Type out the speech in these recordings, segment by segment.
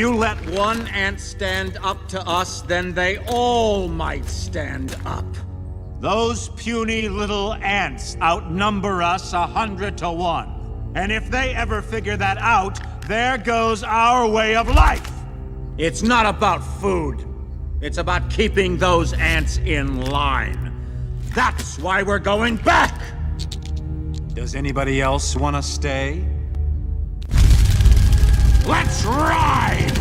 you let one ant stand up to us, then they all might stand up. Those puny little ants outnumber us 100 to 1. And if they ever figure that out, there goes our way of life. It's not about food. It's about keeping those ants in line. That's why we're going back. Does anybody else want to stay? Let's ride!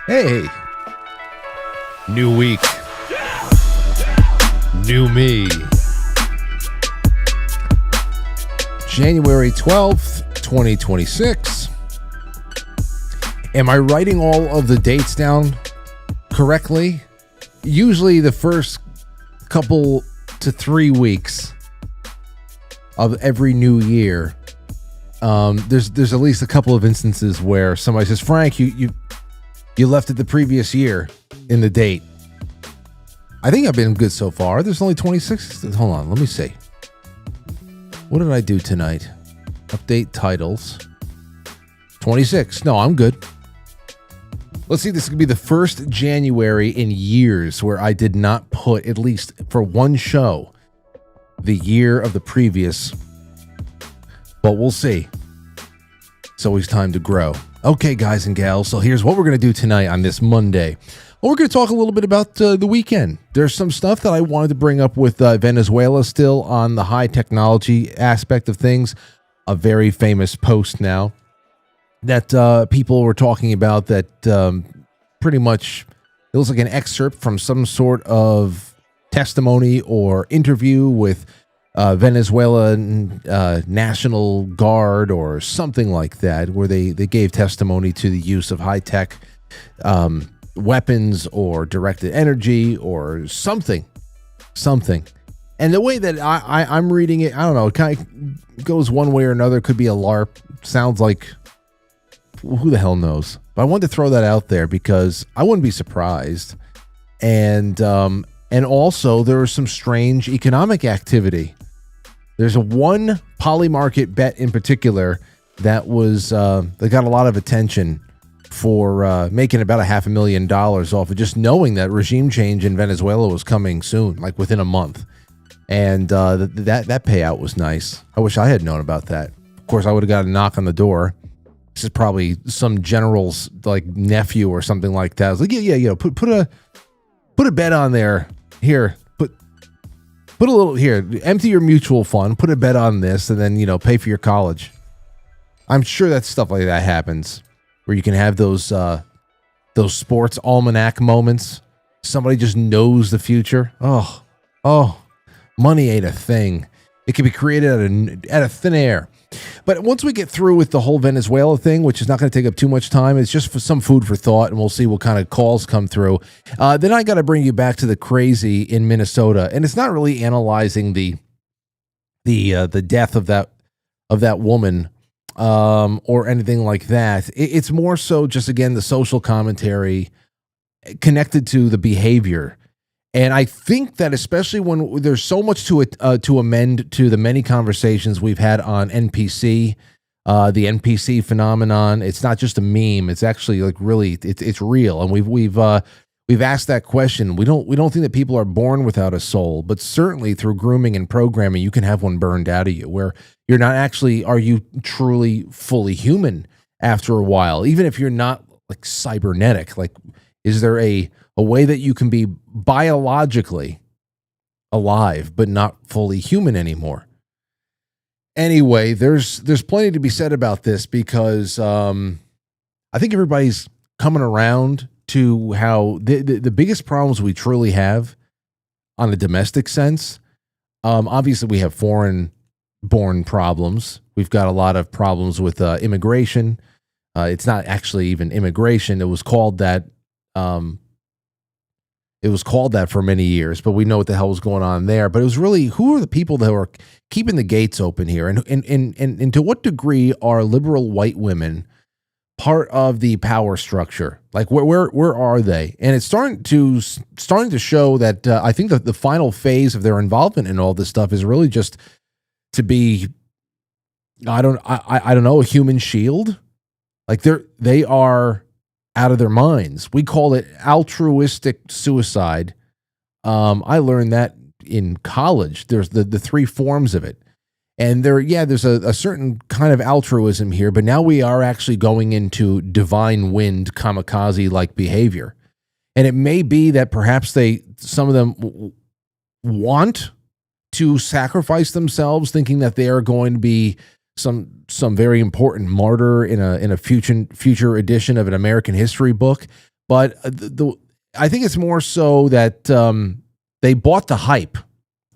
Hey, new week, new me. January 12th, 2026. Am I writing all of the dates down correctly? Usually the first couple to 3 weeks of every new year, there's at least a couple of instances where somebody says, Frank, you left it the previous year in the date. I think I've been good so far. There's only 26. Hold on, let me see. What did I do tonight? Update titles. 26. No, I'm good. Let's see, this could be the first January in years where I did not put, at least for one show, the year of the previous. But we'll see. It's always time to grow. Okay, guys and gals, so here's what we're going to do tonight on this Monday. Well, we're going to talk a little bit about the weekend. There's some stuff that I wanted to bring up with Venezuela still on the high technology aspect of things. A very famous post now that people were talking about that pretty much, it looks like an excerpt from some sort of testimony or interview with Venezuela National Guard or something like that, where they gave testimony to the use of high-tech weapons or directed energy or something. And the way that I'm reading it, I don't know, it kind of goes one way or another. Could be a LARP. Sounds like, who the hell knows? But I wanted to throw that out there because I wouldn't be surprised. And also there was some strange economic activity. There's one Polymarket bet in particular that was that got a lot of attention for making about $500,000 off of just knowing that regime change in Venezuela was coming soon, like within a month. And that payout was nice. I wish I had known about that. Of course, I would have got a knock on the door. This is probably some general's like nephew or something like that. I was like, yeah, put a bet on there. Here, put a little here, empty your mutual fund, put a bet on this, and then, pay for your college. I'm sure that stuff like that happens where you can have those sports almanac moments. Somebody just knows the future. Oh, money ain't a thing. It can be created out of thin air. But once we get through with the whole Venezuela thing, which is not going to take up too much time, it's just for some food for thought, and we'll see what kind of calls come through. Then I got to bring you back to the crazy in Minnesota, and it's not really analyzing the death of that woman or anything like that. It's more so just, again, the social commentary connected to the behavior. And I think that especially when there's so much to amend to the many conversations we've had on NPC, the NPC phenomenon, it's not just a meme. It's actually like really, it's real. And we've asked that question. We don't think that people are born without a soul, but certainly through grooming and programming, you can have one burned out of you where you're not actually, are you truly fully human after a while? Even if you're not like cybernetic, like, is there a way that you can be biologically alive but not fully human anymore? Anyway, there's plenty to be said about this because I think everybody's coming around to how the biggest problems we truly have on a domestic sense Obviously, we have foreign-born problems. We've got a lot of problems with immigration. It's not actually even immigration. It was called that. It was called that for many years, but we know what the hell was going on there. But it was really, who are the people that were keeping the gates open here, and to what degree are liberal white women part of the power structure? Like where are they? And it's starting to show that I think that the final phase of their involvement in all this stuff is really just to be, I don't know, a human shield. Like they are out of their minds. We call it altruistic suicide. I learned that in college. There's the three forms of it. And there's a certain kind of altruism here, but now we are actually going into divine wind kamikaze-like behavior. And it may be that perhaps some of them want to sacrifice themselves, thinking that they are going to be some very important martyr in a future edition of an American history book. But I think it's more so that they bought the hype.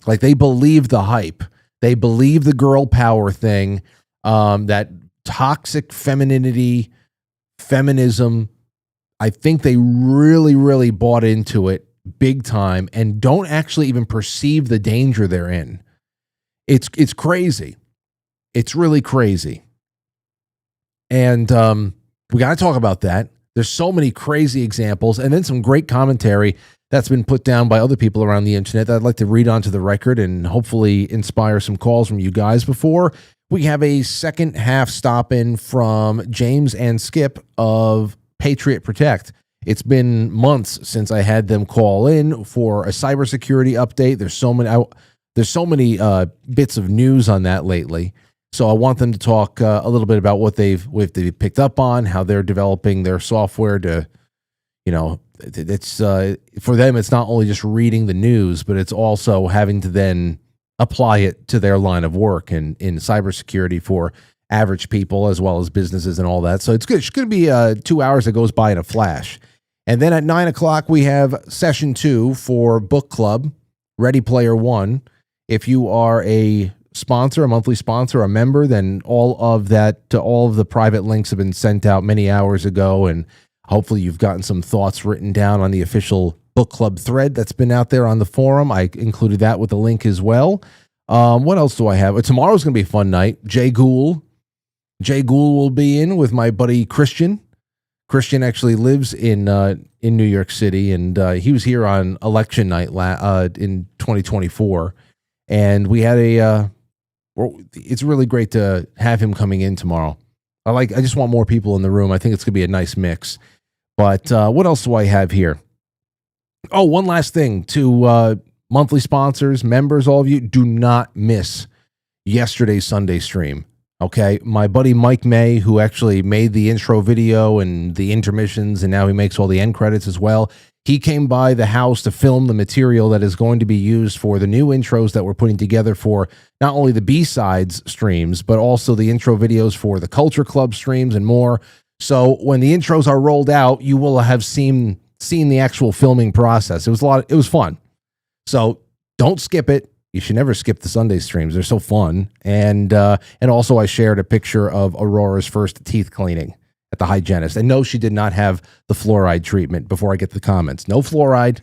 Like they believe the hype. They believe the girl power thing, that toxic femininity, feminism. I think they really, really bought into it big time and don't actually even perceive the danger they're in. It's crazy. It's really crazy. And we got to talk about that. There's so many crazy examples, and then some great commentary that's been put down by other people around the internet that I'd like to read onto the record and hopefully inspire some calls from you guys before we have a second half stop in from James and Skip of Patriot Protect. It's been months since I had them call in for a cybersecurity update. There's so many bits of news on that lately. So I want them to talk a little bit about what they've picked up on, how they're developing their software to, it's for them, it's not only just reading the news, but it's also having to then apply it to their line of work in cybersecurity for average people as well as businesses and all that. So it's good. It's going to be 2 hours that goes by in a flash. And then at 9:00, we have session 2 for book club, Ready Player One. If you are a sponsor, a monthly sponsor, a member, then all of the private links have been sent out many hours ago, and hopefully you've gotten some thoughts written down on the official book club thread that's been out there on the forum. I included that with the link as well. What else do I have? Tomorrow's going to be a fun night. Jay Gould will be in with my buddy Christian. Christian actually lives in New York City, and he was here on election night in 2024, and we had it's really great to have him coming in tomorrow. I just want more people in the room. I think it's going to be a nice mix. But what else do I have here? Oh, one last thing to monthly sponsors, members, all of you, do not miss yesterday's Sunday stream. Okay, my buddy Mike May, who actually made the intro video and the intermissions, and now he makes all the end credits as well. He came by the house to film the material that is going to be used for the new intros that we're putting together for not only the B-sides streams, but also the intro videos for the Culture Club streams and more. So when the intros are rolled out, you will have seen the actual filming process. It was fun. So don't skip it. You should never skip the Sunday streams. They're so fun. And also I shared a picture of Aurora's first teeth cleaning at the hygienist. And no, she did not have the fluoride treatment before I get the comments. No fluoride.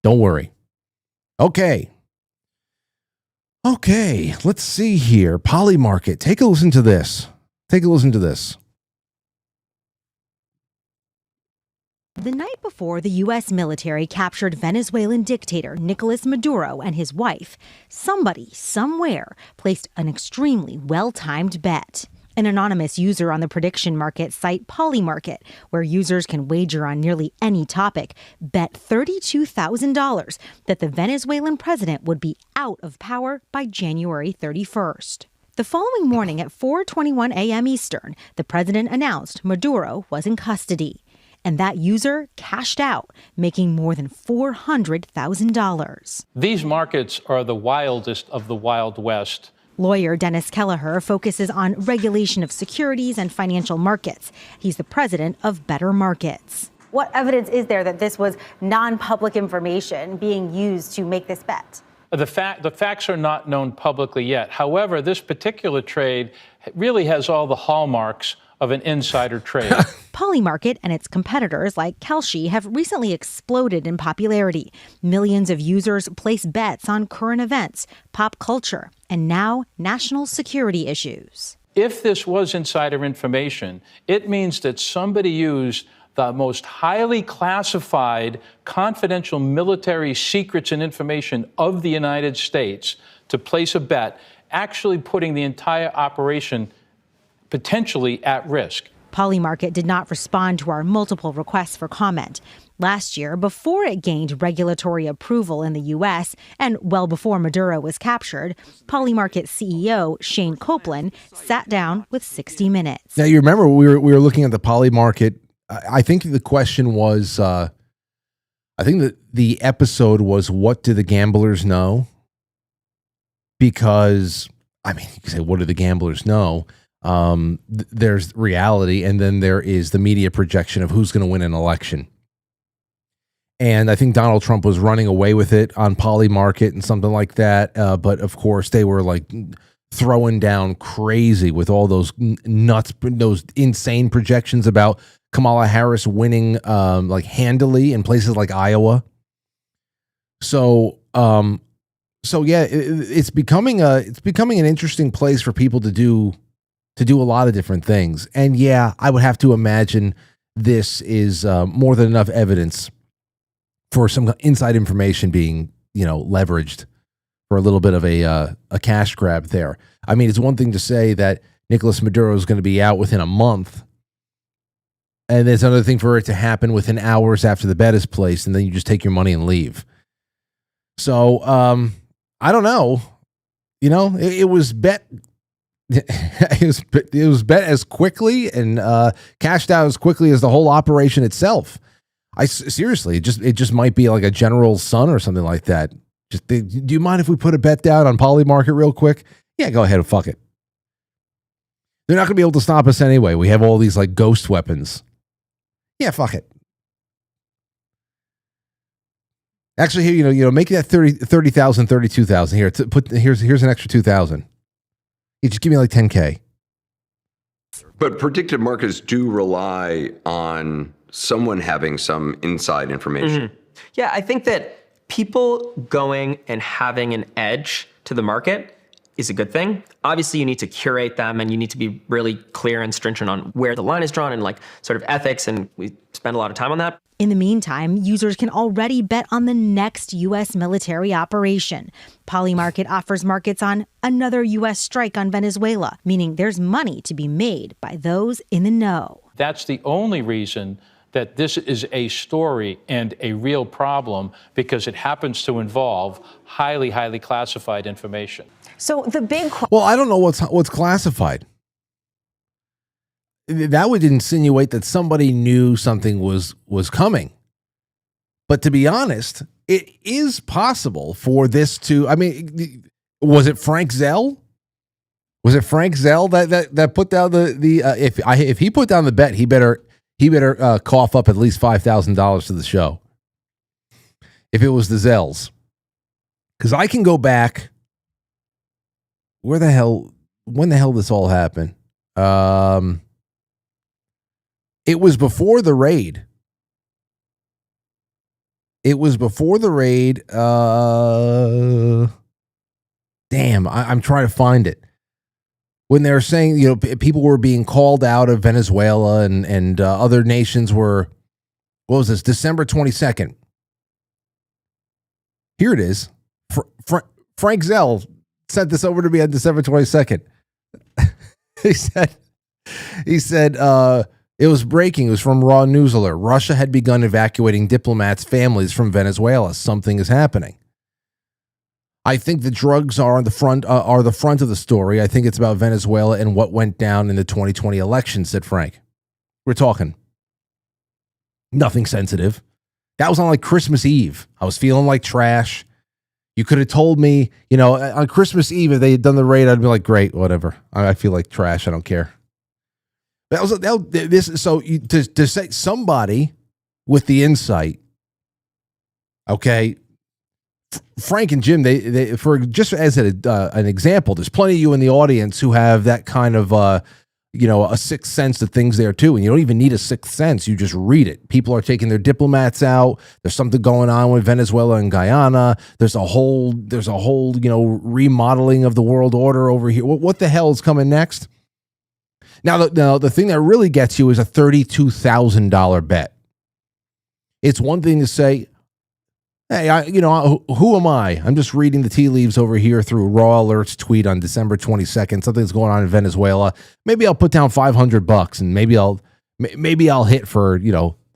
Don't worry. Okay, let's see here. Polymarket. Take a listen to this. The night before the U.S. military captured Venezuelan dictator Nicolas Maduro and his wife, somebody, somewhere, placed an extremely well-timed bet. An anonymous user on the prediction market site Polymarket, where users can wager on nearly any topic, bet $32,000 that the Venezuelan president would be out of power by January 31st. The following morning at 4:21 a.m. Eastern, the president announced Maduro was in custody. And that user cashed out, making more than $400,000. These markets are the wildest of the Wild West. Lawyer Dennis Kelleher focuses on regulation of securities and financial markets. He's the president of Better Markets. What evidence is there that this was non-public information being used to make this bet? The facts are not known publicly yet. However, this particular trade really has all the hallmarks of an insider trade. Polymarket and its competitors like Kalshi have recently exploded in popularity. Millions of users place bets on current events, pop culture, and now national security issues. If this was insider information, it means that somebody used the most highly classified, confidential military secrets and information of the United States to place a bet, actually putting the entire operation potentially at risk. Polymarket did not respond to our multiple requests for comment. Last year, before it gained regulatory approval in the U.S. and well before Maduro was captured, Polymarket CEO Shane Copeland sat down with 60 Minutes. Now, you remember we were looking at the Polymarket. I think the question was, I think that the episode was, what do the gamblers know? Because, I mean, you can say, what do the gamblers know? There's reality, and then there is the media projection of who's going to win an election. And I think Donald Trump was running away with it on Polymarket and something like that. But of course, they were like throwing down crazy with all those nuts, those insane projections about Kamala Harris winning like handily in places like Iowa. So yeah, it's becoming an interesting place for people to do a lot of different things. And yeah, I would have to imagine this is more than enough evidence for some inside information being, leveraged for a little bit of a cash grab there. I mean, it's one thing to say that Nicolas Maduro is going to be out within a month, and there's another thing for it to happen within hours after the bet is placed, and then you just take your money and leave. So, I don't know. It was bet. It was bet as quickly and cashed out as quickly as the whole operation itself. Seriously, it just might be like a general's son or something like that. Do you mind if we put a bet down on Polymarket real quick? Yeah, go ahead and fuck it. They're not going to be able to stop us anyway. We have all these like ghost weapons. Yeah, fuck it. Actually, here, make that 30,000, 32,000 here. Here's an extra 2,000. You just give me like 10K. But predictive markets do rely on someone having some inside information. Mm-hmm. Yeah, I think that people going and having an edge to the market is a good thing. Obviously, you need to curate them and you need to be really clear and stringent on where the line is drawn and like sort of ethics, and we spend a lot of time on that. In the meantime, users can already bet on the next U.S. military operation. Polymarket offers markets on another U.S. strike on Venezuela, meaning there's money to be made by those in the know. That's the only reason that this is a story and a real problem, because it happens to involve highly, highly classified information. So the big Well, I don't know what's classified. That would insinuate that somebody knew something was coming. But to be honest, it is possible for this to, I mean, was it Frank Zell? Was it Frank Zell that put down if he put down the bet, he better cough up at least $5,000 to the show. If it was the Zells. Because I can go back. When the hell this all happened? It was before the raid. Damn, I'm trying to find it. When they were saying, people were being called out of Venezuela and other nations were, what was this? December 22nd. Here it is. Frank Zell sent this over to me on December 22nd. He said, it was breaking. It was from Raw News Alert. Russia had begun evacuating diplomats' families from Venezuela. Something is happening. I think the drugs are on the front of the story. I think it's about Venezuela and what went down in the 2020 election, said Frank. We're talking nothing sensitive. That was on like Christmas Eve. I was feeling like trash. You could have told me, on Christmas Eve, if they had done the raid, I'd be like, great, whatever. I feel like trash. I don't care. To say somebody with the insight, okay, Frank and Jim, they for just as an example, there's plenty of you in the audience who have that kind of a sixth sense to things there too, and you don't even need a sixth sense. You just read it. People are taking their diplomats out. There's something going on with Venezuela and Guyana. There's a whole remodeling of the world order over here. What the hell is coming next? Now the thing that really gets you is a $32,000 bet. It's one thing to say, hey, who am I? I'm just reading the tea leaves over here through Raw Alert's tweet on December 22nd. Something's going on in Venezuela. Maybe I'll put down $500 and maybe I'll hit for,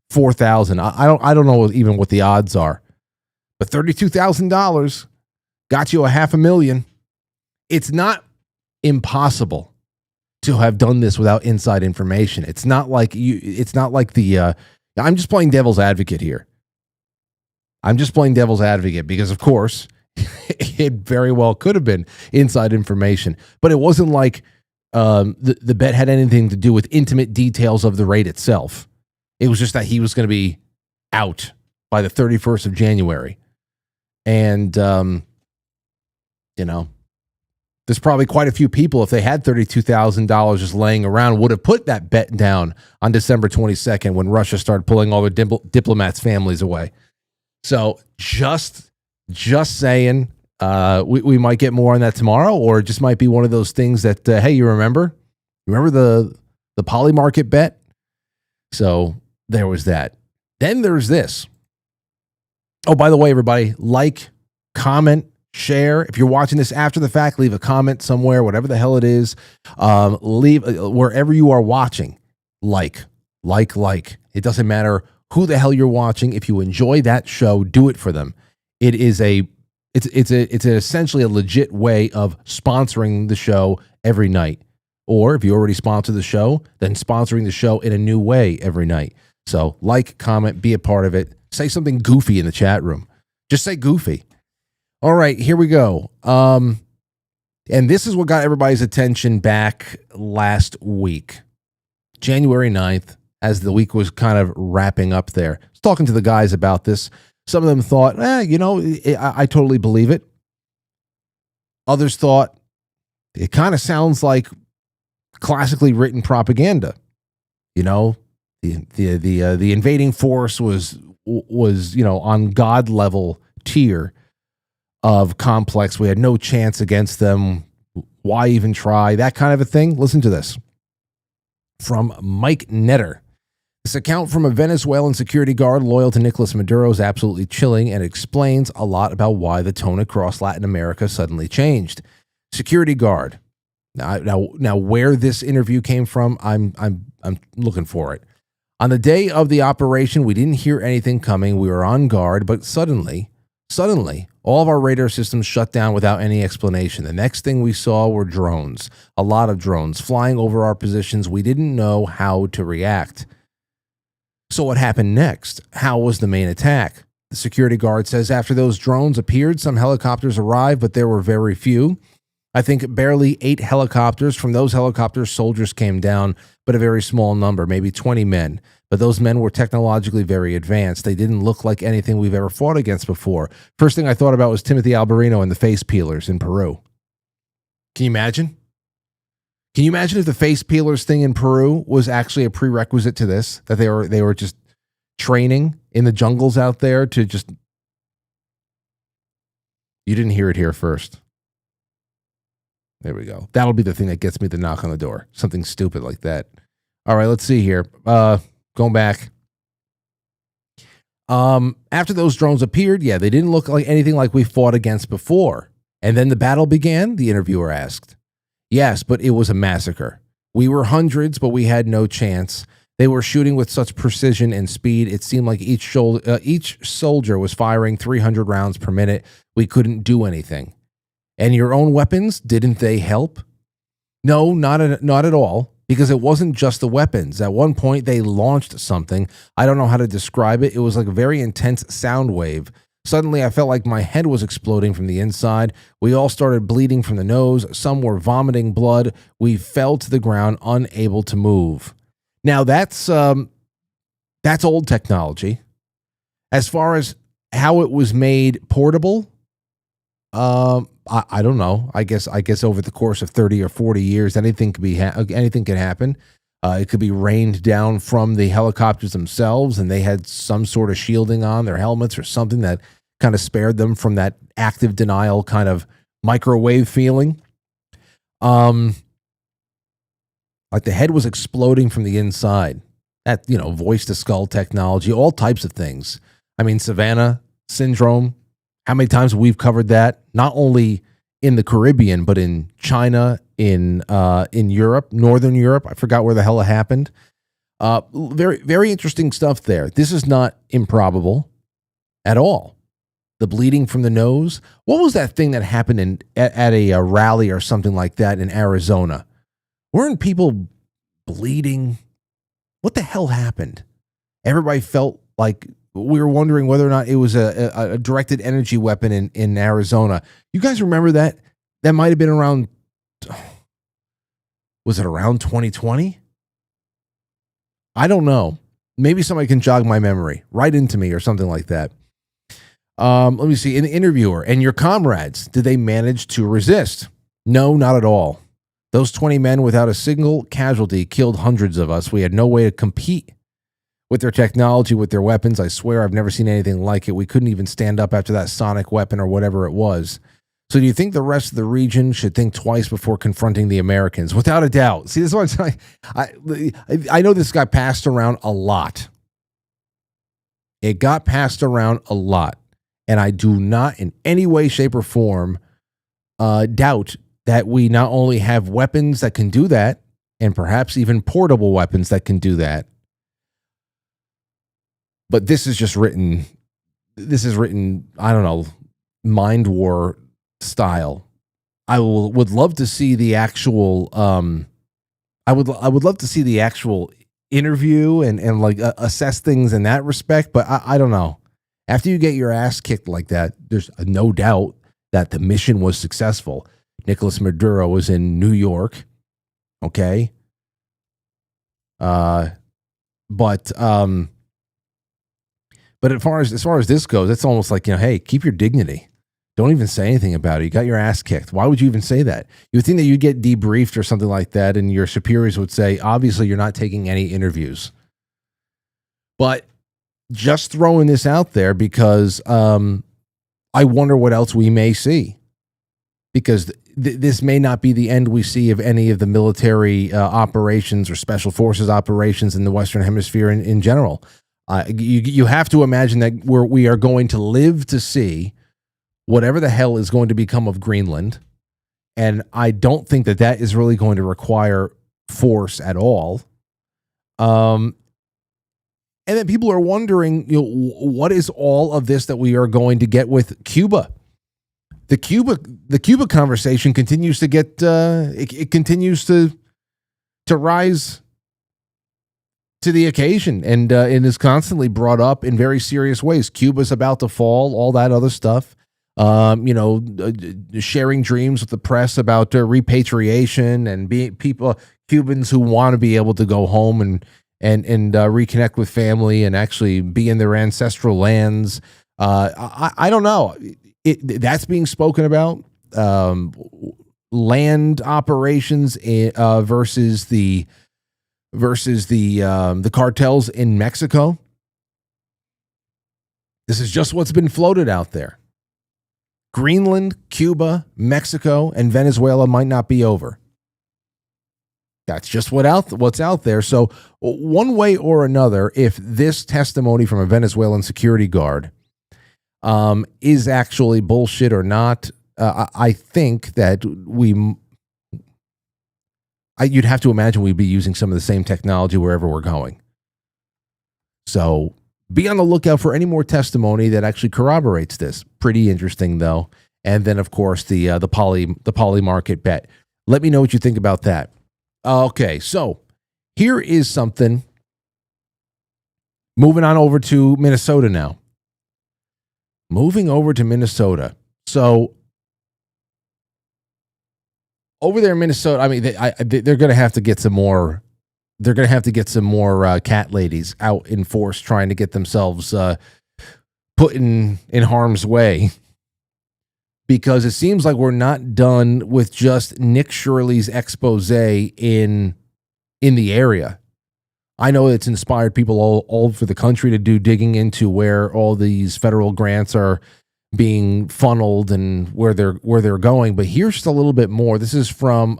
4,000. I don't know even what the odds are. But $32,000 got you $500,000. It's not impossible to have done this without inside information. It's not like I'm just playing devil's advocate here. I'm just playing devil's advocate because, of course, it very well could have been inside information. But it wasn't like the bet had anything to do with intimate details of the raid itself. It was just that he was going to be out by the 31st of January. And, there's probably quite a few people, if they had $32,000 just laying around, would have put that bet down on December 22nd when Russia started pulling all their diplomats' families away. So just saying, we might get more on that tomorrow, or it just might be one of those things that, hey, you remember the Polymarket bet? So there was that. Then there's this. Oh, by the way, everybody, like, comment, share. If you're watching this after the fact, leave a comment somewhere, whatever the hell it is. Leave wherever you are watching. Like. It doesn't matter who the hell you're watching. If you enjoy that show, do it for them. It's essentially a legit way of sponsoring the show every night. Or if you already sponsor the show, then sponsoring the show in a new way every night. So like, comment, be a part of it. Say something goofy in the chat room. Just say goofy. All right, here we go. And this is what got everybody's attention back last week, January 9th, as the week was kind of wrapping up there. I was talking to the guys about this. Some of them thought, I totally believe it. Others thought it kind of sounds like classically written propaganda. The invading force was on God level tier of complex. We had no chance against them. Why even try? That kind of a thing. Listen to this from Mike Netter. This account from a Venezuelan security guard loyal to Nicolas Maduro is absolutely chilling and explains a lot about why the tone across Latin America suddenly changed. Security guard. Now where this interview came from, I'm looking for it. On the day of the operation, we didn't hear anything coming. We were on guard, but suddenly, all of our radar systems shut down without any explanation. The next thing we saw were drones, a lot of drones flying over our positions. We didn't know how to react. So what happened next? How was the main attack? The security guard says after those drones appeared, some helicopters arrived, but there were very few. I think barely 8 helicopters. From those helicopters, soldiers came down, but a very small number, maybe 20 men. But those men were technologically very advanced. They didn't look like anything we've ever fought against before. First thing I thought about was Timothy Alberino and the face peelers in Peru. Can you imagine? Can you imagine if the face peelers thing in Peru was actually a prerequisite to this? That they were just training in the jungles out there to just... You didn't hear it here first. There we go. That'll be the thing that gets me to knock on the door. Something stupid like that. All right, let's see here. Going back. After those drones appeared, they didn't look like anything like we fought against before. And then the battle began, the interviewer asked. Yes, but it was a massacre. We were hundreds, but we had no chance. They were shooting with such precision and speed. It seemed like each soldier was firing 300 rounds per minute. We couldn't do anything. And your own weapons, didn't they help? No, not at all, because it wasn't just the weapons. At one point, they launched something. I don't know how to describe it. It was like a very intense sound wave. Suddenly, I felt like my head was exploding from the inside. We all started bleeding from the nose. Some were vomiting blood. We fell to the ground, unable to move. Now, that's old technology. As far as how it was made portable, I don't know. I guess over the course of 30 or 40 years, anything could be anything could happen. It could be rained down from the helicopters themselves, and they had some sort of shielding on their helmets or something that kind of spared them from that active denial kind of microwave feeling. Like the head was exploding from the inside. That, voice to skull technology, all types of things. I mean, Savannah syndrome. How many times we've covered that? Not only in the Caribbean, but in China, in Europe, Northern Europe. I forgot where the hell it happened. Very, very interesting stuff there. This is not improbable at all. The bleeding from the nose. What was that thing that happened at a rally or something like that in Arizona? Weren't people bleeding? What the hell happened? Everybody felt like we were wondering whether or not it was a directed energy weapon in Arizona. You guys remember that? That might have been around, was it around 2020? I don't know. Maybe somebody can jog my memory. Write into me or something like that. Let me see. An interviewer and your comrades, did they manage to resist? No, not at all. Those 20 men without a single casualty killed hundreds of us. We had no way to compete with their technology, with their weapons. I swear I've never seen anything like it. We couldn't even stand up after that sonic weapon or whatever it was. So do you think the rest of the region should think twice before confronting the Americans? Without a doubt. See, this is what I'm saying. I know this got passed around a lot. It got passed around a lot. And I do not in any way, shape, or form doubt that we not only have weapons that can do that, and perhaps even portable weapons that can do that, but this is written, I don't know, Mind War style. I would love to see the actual, I would love to see the actual interview and like assess things in that respect, but I don't know. After you get your ass kicked like that, there's no doubt that the mission was successful. Nicolas Maduro was in New York, okay? But as far as this goes, it's almost like, hey, keep your dignity. Don't even say anything about it. You got your ass kicked. Why would you even say that? You would think that you'd get debriefed or something like that, and your superiors would say, obviously, you're not taking any interviews. But just throwing this out there because I wonder what else we may see. Because this may not be the end we see of any of the military operations or special forces operations in the Western Hemisphere in general. You have to imagine that we are going to live to see whatever the hell is going to become of Greenland. And I don't think that is really going to require force at all. And then people are wondering, what is all of this that we are going to get with Cuba? The Cuba conversation continues to get it continues to rise to the occasion, and it is constantly brought up in very serious ways. Cuba's about to fall, all that other stuff. Sharing dreams with the press about repatriation and Cubans who want to be able to go home and reconnect with family and actually be in their ancestral lands. I don't know. That's being spoken about. Land operations versus the cartels in Mexico. This is just what's been floated out there. Greenland, Cuba, Mexico, and Venezuela might not be over. That's just what's out there. So one way or another, if this testimony from a Venezuelan security guard is actually bullshit or not, I think that you'd have to imagine we'd be using some of the same technology wherever we're going. So be on the lookout for any more testimony that actually corroborates this. Pretty interesting, though. And then, of course, the Polymarket bet. Let me know what you think about that. Okay, so here is something. Moving on over to Minnesota now. Moving over to Minnesota. So over there in Minnesota, I mean, they're going to have to get some more. They're going to have to get some more cat ladies out in force trying to get themselves put in harm's way. because it seems like we're not done with just Nick Shirley's expose in the area. I know it's inspired people all over the country to do digging into where all these federal grants are being funneled and where they're going. But here's just a little bit more. This is from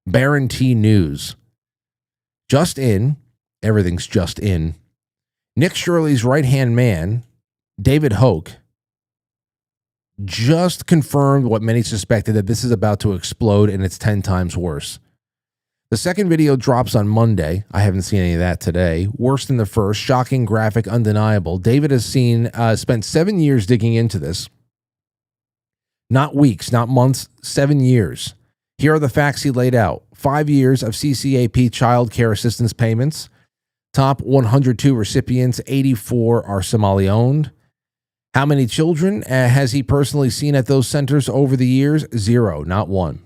Baron T News. Just in, everything's just in. Nick Shirley's right-hand man, David Hoke, just confirmed what many suspected, that this is about to explode and it's 10 times worse. The second video drops on Monday. I haven't seen any of that today. Worse than the first. Shocking, graphic, undeniable. David has spent 7 years digging into this. Not weeks, not months, 7 years. Here are the facts he laid out. 5 years of CCAP child care assistance payments. Top 102 recipients, 84 are Somali-owned. How many children has he personally seen at those centers over the years? 0, not one.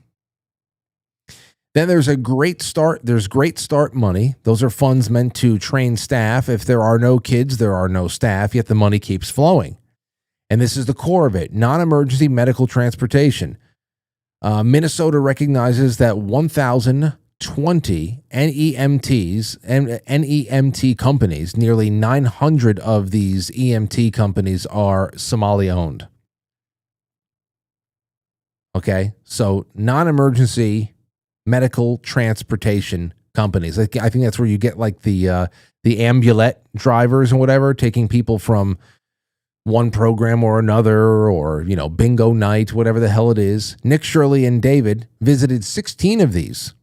Then there's a great start. There's great start money. Those are funds meant to train staff. If there are no kids, there are no staff, yet the money keeps flowing. And this is the core of it. Non-emergency medical transportation. Minnesota recognizes that 1,020 NEMT companies, nearly 900 of these EMT companies are Somali-owned. Okay, so non-emergency medical transportation companies. I think that's where you get like the ambulette drivers and whatever, taking people from one program or another, or, you know, bingo night, whatever the hell it is. Nick Shirley and David visited 16 of these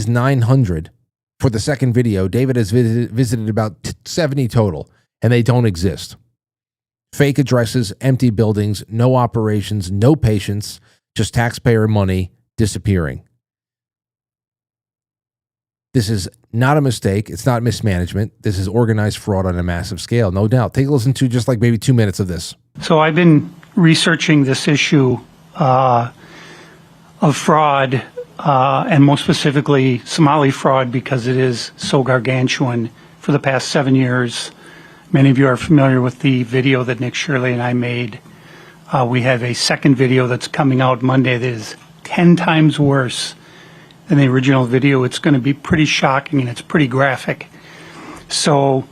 900 for the second video. David has visited about 70 total, and they don't exist. Fake addresses, empty buildings, no operations, no patients, just taxpayer money disappearing. This is not a mistake. It's not mismanagement. This is organized fraud on a massive scale, no doubt. Take a listen to just like maybe 2 minutes of this. So I've been researching this issue of fraud, and more specifically Somali fraud, because it is so gargantuan, for the past 7 years. Many of you are familiar with the video that Nick Shirley and I made. We have a second video that's coming out Monday that is 10 times worse than the original video. It's going to be pretty shocking, and it's pretty graphic. So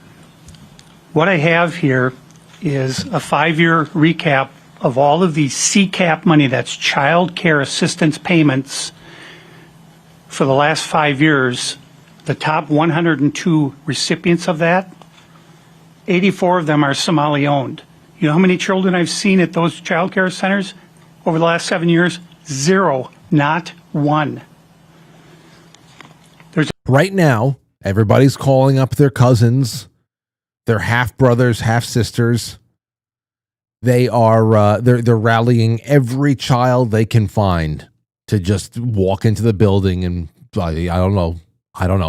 what I have here is a 5-year recap of all of the CCAP money, that's child care assistance payments, for the last 5 years. The top 102 recipients of that, 84 of them are Somali-owned. You know how many children I've seen at those child care centers over the last 7 years? 0, not one. Right now, everybody's calling up their cousins, their half brothers, half sisters. They are they're rallying every child they can find to just walk into the building and I don't know,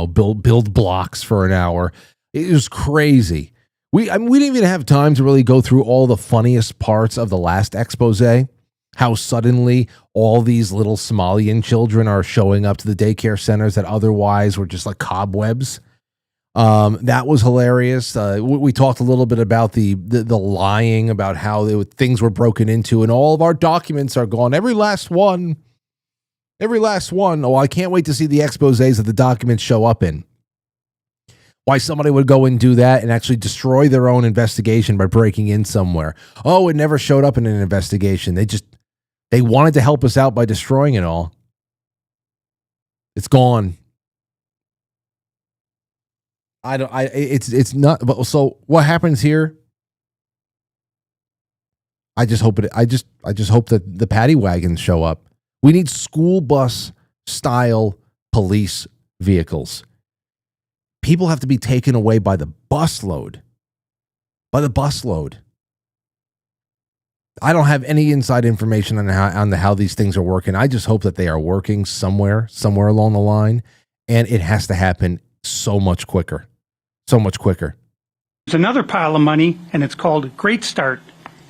build blocks for an hour. It was crazy. We didn't even have time to really go through all the funniest parts of the last expose. How suddenly all these little Somalian children are showing up to the daycare centers that otherwise were just like cobwebs. That was hilarious. We talked a little bit about the lying about how things were broken into, and all of our documents are gone. Every last one. Oh, I can't wait to see the exposés that the documents show up in. Why somebody would go and do that and actually destroy their own investigation by breaking in somewhere. Oh, it never showed up in an investigation. They wanted to help us out by destroying it all. It's gone. It's not. So what happens here? I just hope that the paddy wagons show up. We need school bus style police vehicles. People have to be taken away by the busload. I don't have any inside information on how these things are working. I just hope that they are working somewhere along the line, and it has to happen so much quicker. There's another pile of money, and it's called Great Start,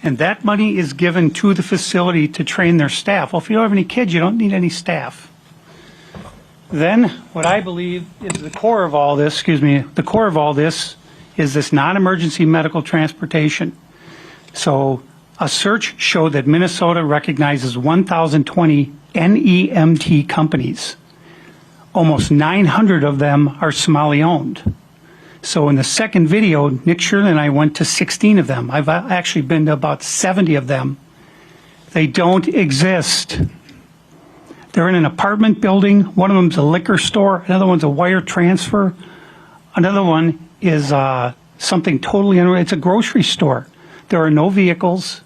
and that money is given to the facility to train their staff. Well, if you don't have any kids, you don't need any staff. Then what I believe is the core of all this is this non-emergency medical transportation. So A search showed that Minnesota recognizes 1,020 NEMT companies. Almost 900 of them are Somali-owned. So in the second video, Nick Shirley and I went to 16 of them. I've actually been to about 70 of them. They don't exist. They're in an apartment building. One of them's a liquor store. Another one's a wire transfer. Another one is something totally unrelated. It's a grocery store. There are no vehicles.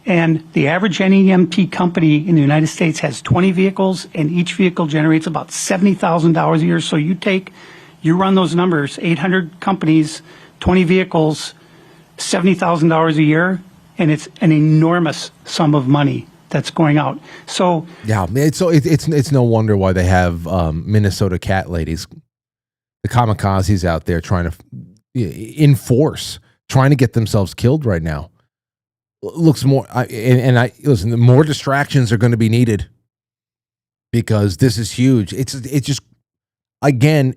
And the average NEMT company in the United States has 20 vehicles, and each vehicle generates about $70,000 a year. So you run those numbers, 800 companies, 20 vehicles, $70,000 a year, and it's an enormous sum of money that's going out. So yeah, it's no wonder why they have Minnesota cat ladies, the kamikazes out there trying to enforce, trying to get themselves killed right now. Looks more, listen, the more distractions are going to be needed because this is huge. It's just, again,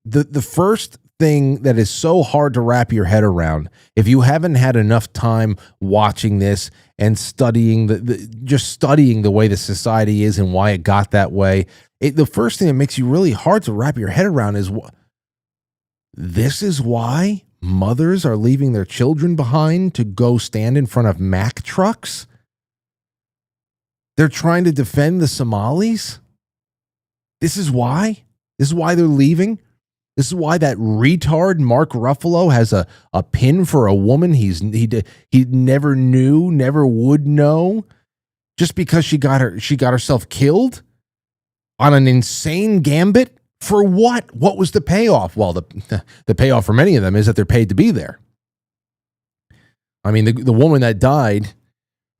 the first thing that is so hard to wrap your head around, if you haven't had enough time watching this and studying just studying the way the society is and why it got that way, the first thing that makes you really hard to wrap your head around is this is why mothers are leaving their children behind to go stand in front of Mack trucks. They're trying to defend the Somalis. This is why they're leaving. This is why that retard Mark Ruffalo has a pin for a woman he never knew, never would know, just because she got herself killed on an insane gambit. For what? What was the payoff? Well, the payoff for many of them is that they're paid to be there. I mean, the woman that died,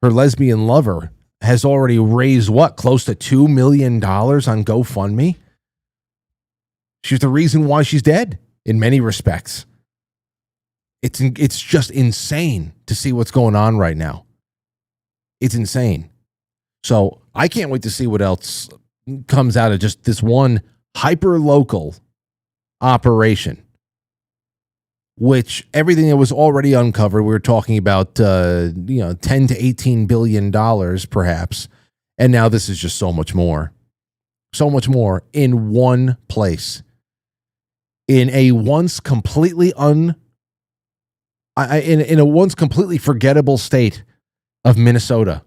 her lesbian lover, has already raised close to $2 million on GoFundMe. She's the reason why she's dead in many respects. It's just insane to see what's going on right now. It's insane. So I can't wait to see what else comes out of just this one hyper-local operation, which everything that was already uncovered, we were talking about, 10 to $18 billion perhaps. And now this is just so much more in one place, in a once completely in a once completely forgettable state of Minnesota.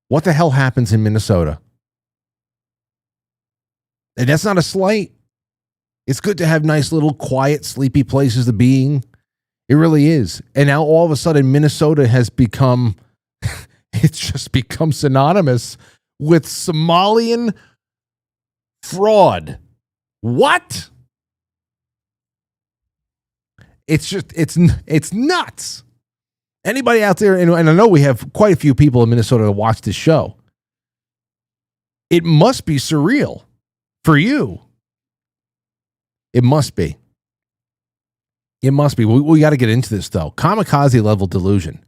What the hell happens in Minnesota? And that's not a slight. It's good to have nice little quiet, sleepy places to be. It really is. And now all of a sudden Minnesota has become, it's just become synonymous with Somalian fraud. What? It's nuts. Anybody out there, and I know we have quite a few people in Minnesota that watch this show. It must be surreal. For you, it must be. It must be. We got to get into this, though. Kamikaze level delusion.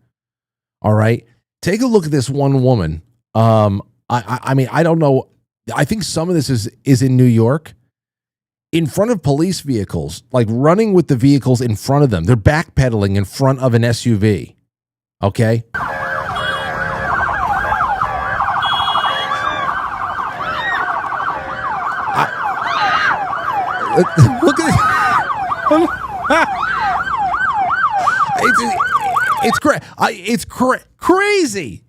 All right. Take a look at this one woman. I mean, I don't know. I think some of this is in New York. In front of police vehicles, like running with the vehicles in front of them. They're backpedaling in front of an SUV. Okay. Look at it. It's crazy.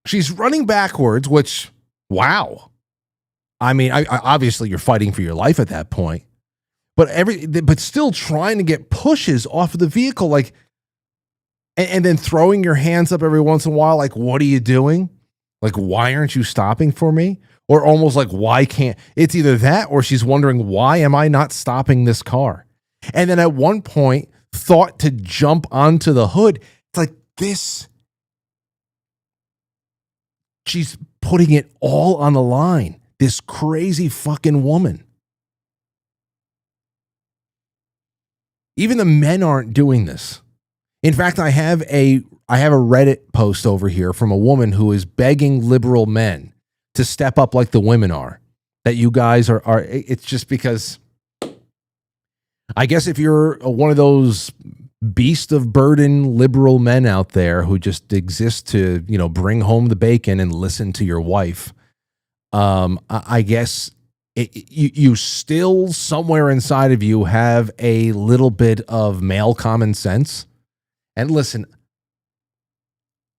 She's running backwards, which, wow. I mean, obviously you're fighting for your life at that point, but still trying to get pushes off of the vehicle, like, and then throwing your hands up every once in a while, like, what are you doing? Like, why aren't you stopping for me? Or almost like, why can't, it's either that or she's wondering, why am I not stopping this car? And then at one point thought to jump onto the hood. It's like this. She's putting it all on the line. This crazy fucking woman. Even the men aren't doing this. In fact, I have a Reddit post over here from a woman who is begging liberal men to step up like the women are. That you guys are it's just because I guess if you're one of those beast of burden liberal men out there who just exist to, bring home the bacon and listen to your wife. I guess you still somewhere inside of you have a little bit of male common sense. And listen,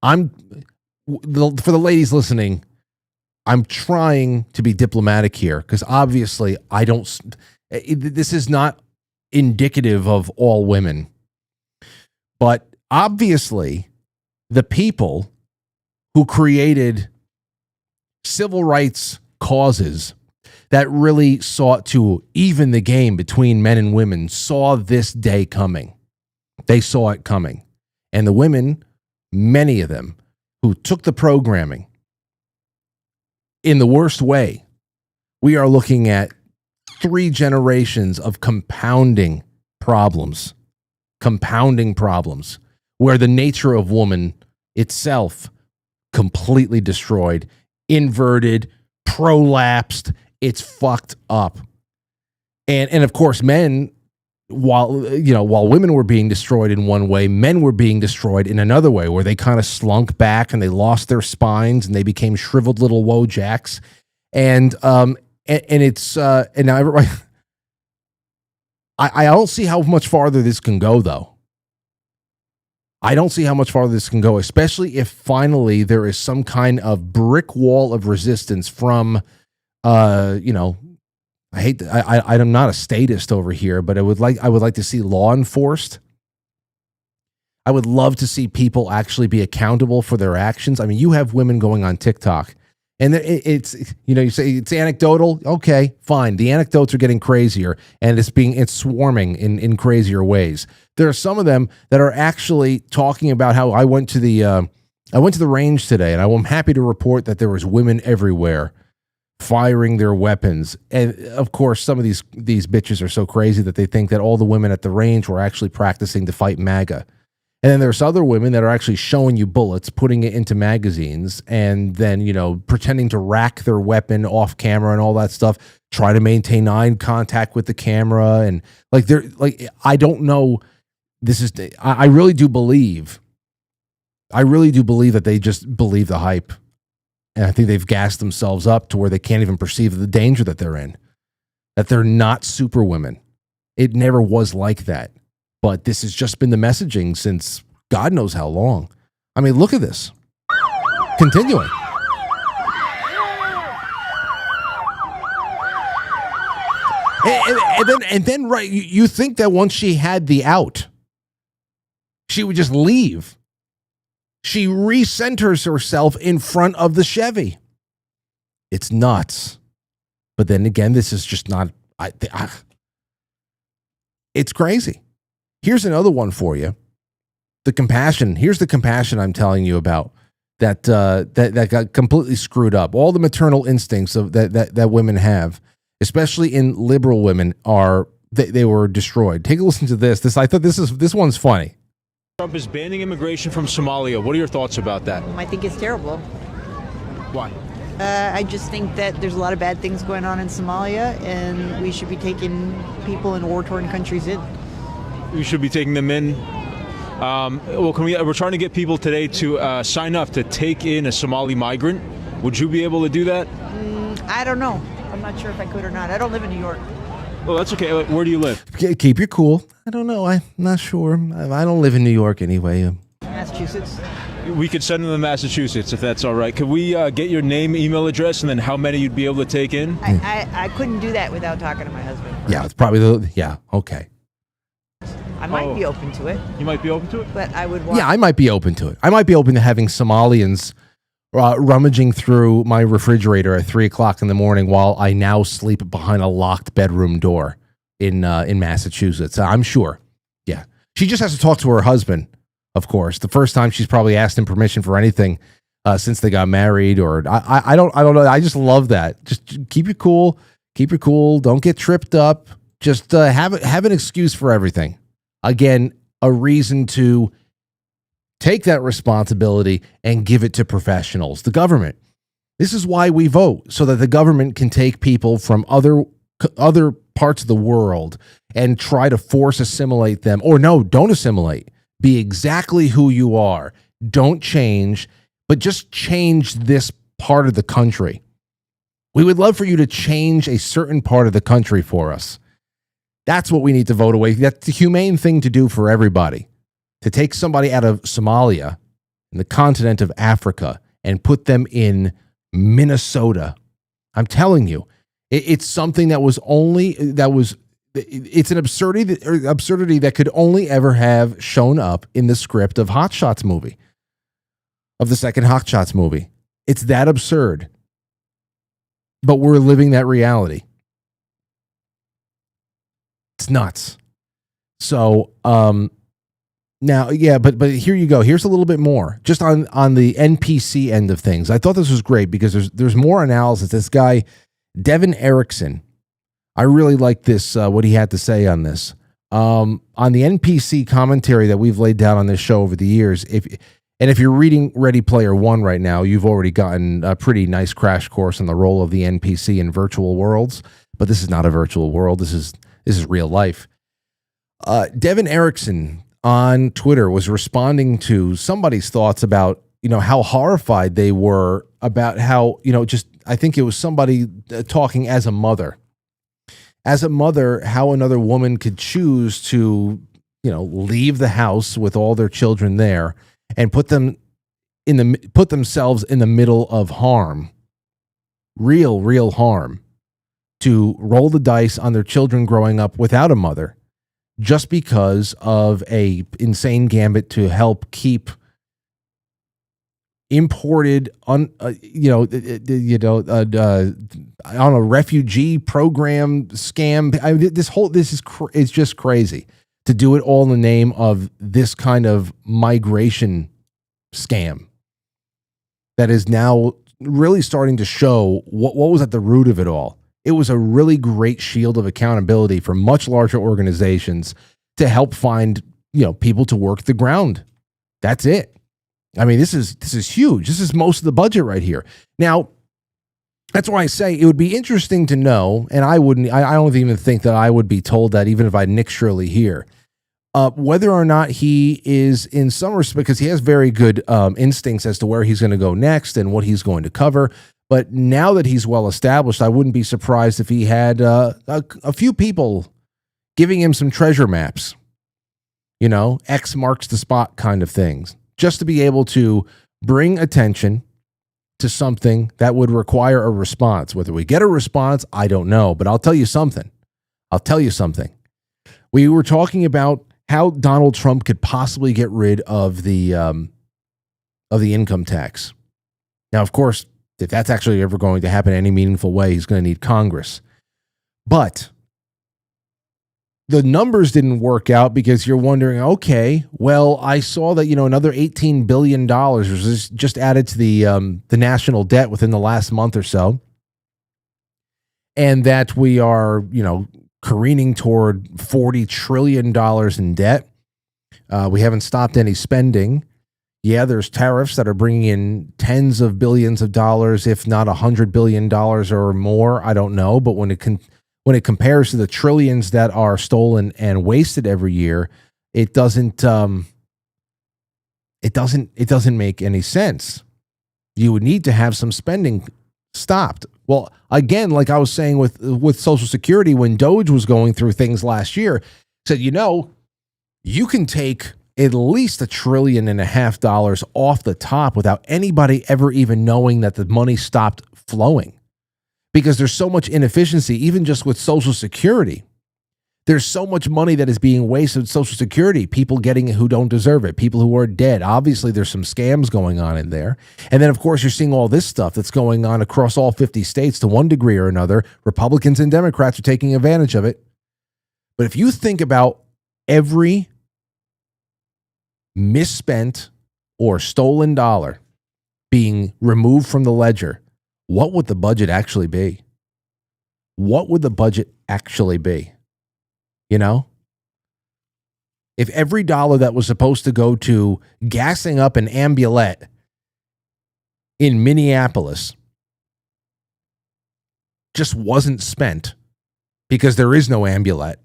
for the ladies listening, I'm trying to be diplomatic here because obviously this is not indicative of all women. But obviously, the people who created civil rights causes that really sought to even the game between men and women saw this day coming. They saw it coming. And the women, many of them, who took the programming in the worst way, we are looking at 3 generations of compounding problems where the nature of woman itself completely destroyed, inverted, prolapsed. It's fucked up. And of course, men, while women were being destroyed in one way, men were being destroyed in another way, where they kind of slunk back and they lost their spines and they became shriveled little wojacks. And it's and now everybody, I don't see how much farther this can go, though. I don't see how much farther this can go, especially if finally there is some kind of brick wall of resistance from, I'm not a statist over here, but I would like to see law enforced. I would love to see people actually be accountable for their actions. I mean, you have women going on TikTok, and it's you say it's anecdotal. Okay, fine. The anecdotes are getting crazier, and it's swarming in crazier ways. There are some of them that are actually talking about how I went to the range today, and I'm happy to report that there was women everywhere firing their weapons. And of course, some of these bitches are so crazy that they think that all the women at the range were actually practicing to fight MAGA. And then there's other women that are actually showing you bullets, putting it into magazines, and then, pretending to rack their weapon off camera and all that stuff, try to maintain eye contact with the camera. And I don't know. I really do believe that they just believe the hype. And I think they've gassed themselves up to where they can't even perceive the danger that they're in, that they're not super women. It never was like that. But this has just been the messaging since God knows how long. I mean, look at this. Continuing. And then, right, you think that once she had the out, she would just leave. She recenters herself in front of the Chevy. It's nuts. But then again, this is just not... it's crazy. Here's another one for you. The compassion. Here's the compassion I'm telling you about that got completely screwed up. All the maternal instincts that women have, especially in liberal women, they were destroyed. Take a listen to this. I thought this one's funny. Trump is banning immigration from Somalia. What are your thoughts about that? I think it's terrible. Why? I just think that there's a lot of bad things going on in Somalia, and we should be taking people in war-torn countries in. We should be taking them in. We're trying to get people today to sign up to take in a Somali migrant. Would you be able to do that? I don't know. I'm not sure if I could or not. I don't live in New York. Well, that's okay. Where do you live? Keep your cool. I don't know. I'm not sure. I don't live in New York anyway. Massachusetts. We could send them to Massachusetts if that's all right. Could we get your name, email address, and then how many you'd be able to take in? I couldn't do that without talking to my husband. Yeah, it's probably okay. I might be open to it. You might be open to it? But I would want... Yeah, I might be open to it. I might be open to having Somalians rummaging through my refrigerator at 3:00 in the morning while I now sleep behind a locked bedroom door in Massachusetts. I'm sure. Yeah. She just has to talk to her husband, of course. The first time she's probably asked him permission for anything since they got married, or I don't know. I just love that. Just keep it cool. Keep it cool. Don't get tripped up. Just have an excuse for everything. Again, a reason to take that responsibility and give it to professionals, the government. This is why we vote, so that the government can take people from other parts of the world and try to force assimilate them. Or no, don't assimilate. Be exactly who you are. Don't change, but just change this part of the country. We would love for you to change a certain part of the country for us. That's what we need to vote away. That's the humane thing to do for everybody. To take somebody out of Somalia, in the continent of Africa, and put them in Minnesota. I'm telling you, it's something it's an absurdity that could only ever have shown up in the script of Hot Shots movie, of the second Hot Shots movie. It's that absurd. But we're living that reality. It's nuts. So, now, yeah, but here you go. Here's a little bit more, just on the NPC end of things. I thought this was great because there's more analysis. This guy, Devin Erickson, I really like this, what he had to say on this. On the NPC commentary that we've laid down on this show over the years, if you're reading Ready Player One right now, you've already gotten a pretty nice crash course on the role of the NPC in virtual worlds. But this is not a virtual world. This is real life. Devin Erickson on Twitter was responding to somebody's thoughts about, how horrified they were about how, I think it was somebody talking as a mother. As a mother, how another woman could choose to, leave the house with all their children there and put themselves in the middle of harm, real harm, to roll the dice on their children growing up without a mother, just because of a insane gambit to help keep imported on a refugee program scam. It's just crazy to do it all in the name of this kind of migration scam that is now really starting to show what was at the root of it all. It was a really great shield of accountability for much larger organizations to help find, people to work the ground. That's it. I mean, this is huge. This is most of the budget right here. Now, that's why I say it would be interesting to know, and I don't even think that I would be told that even if I Nick Shirley here, whether or not he is in some respect, because he has very good instincts as to where he's going to go next and what he's going to cover. But now that he's well established, I wouldn't be surprised if he had a few people giving him some treasure maps, X marks the spot kind of things, just to be able to bring attention to something that would require a response. Whether we get a response, I don't know, but I'll tell you something. We were talking about how Donald Trump could possibly get rid of the income tax. Now, of course, if that's actually ever going to happen in any meaningful way, he's going to need Congress. But the numbers didn't work out because you're wondering, okay, well, I saw that, another $18 billion was just added to the national debt within the last month or so. And that we are, careening toward $40 trillion in debt. We haven't stopped any spending. Yeah, there's tariffs that are bringing in tens of billions of dollars, if not $100 billion or more. I don't know. But when it compares to the trillions that are stolen and wasted every year, it doesn't make any sense. You would need to have some spending stopped. Well, again, like I was saying with Social Security, when Doge was going through things last year, said, you can take at least $1.5 trillion off the top without anybody ever even knowing that the money stopped flowing, because there's so much inefficiency, even just with Social Security. There's so much money that is being wasted with Social Security, people getting it who don't deserve it, people who are dead. Obviously, there's some scams going on in there. And then, of course, you're seeing all this stuff that's going on across all 50 states to one degree or another. Republicans and Democrats are taking advantage of it. But if you think about every misspent or stolen dollar being removed from the ledger, what would the budget actually be? What would the budget actually be? If every dollar that was supposed to go to gassing up an ambulette in Minneapolis just wasn't spent because there is no ambulette,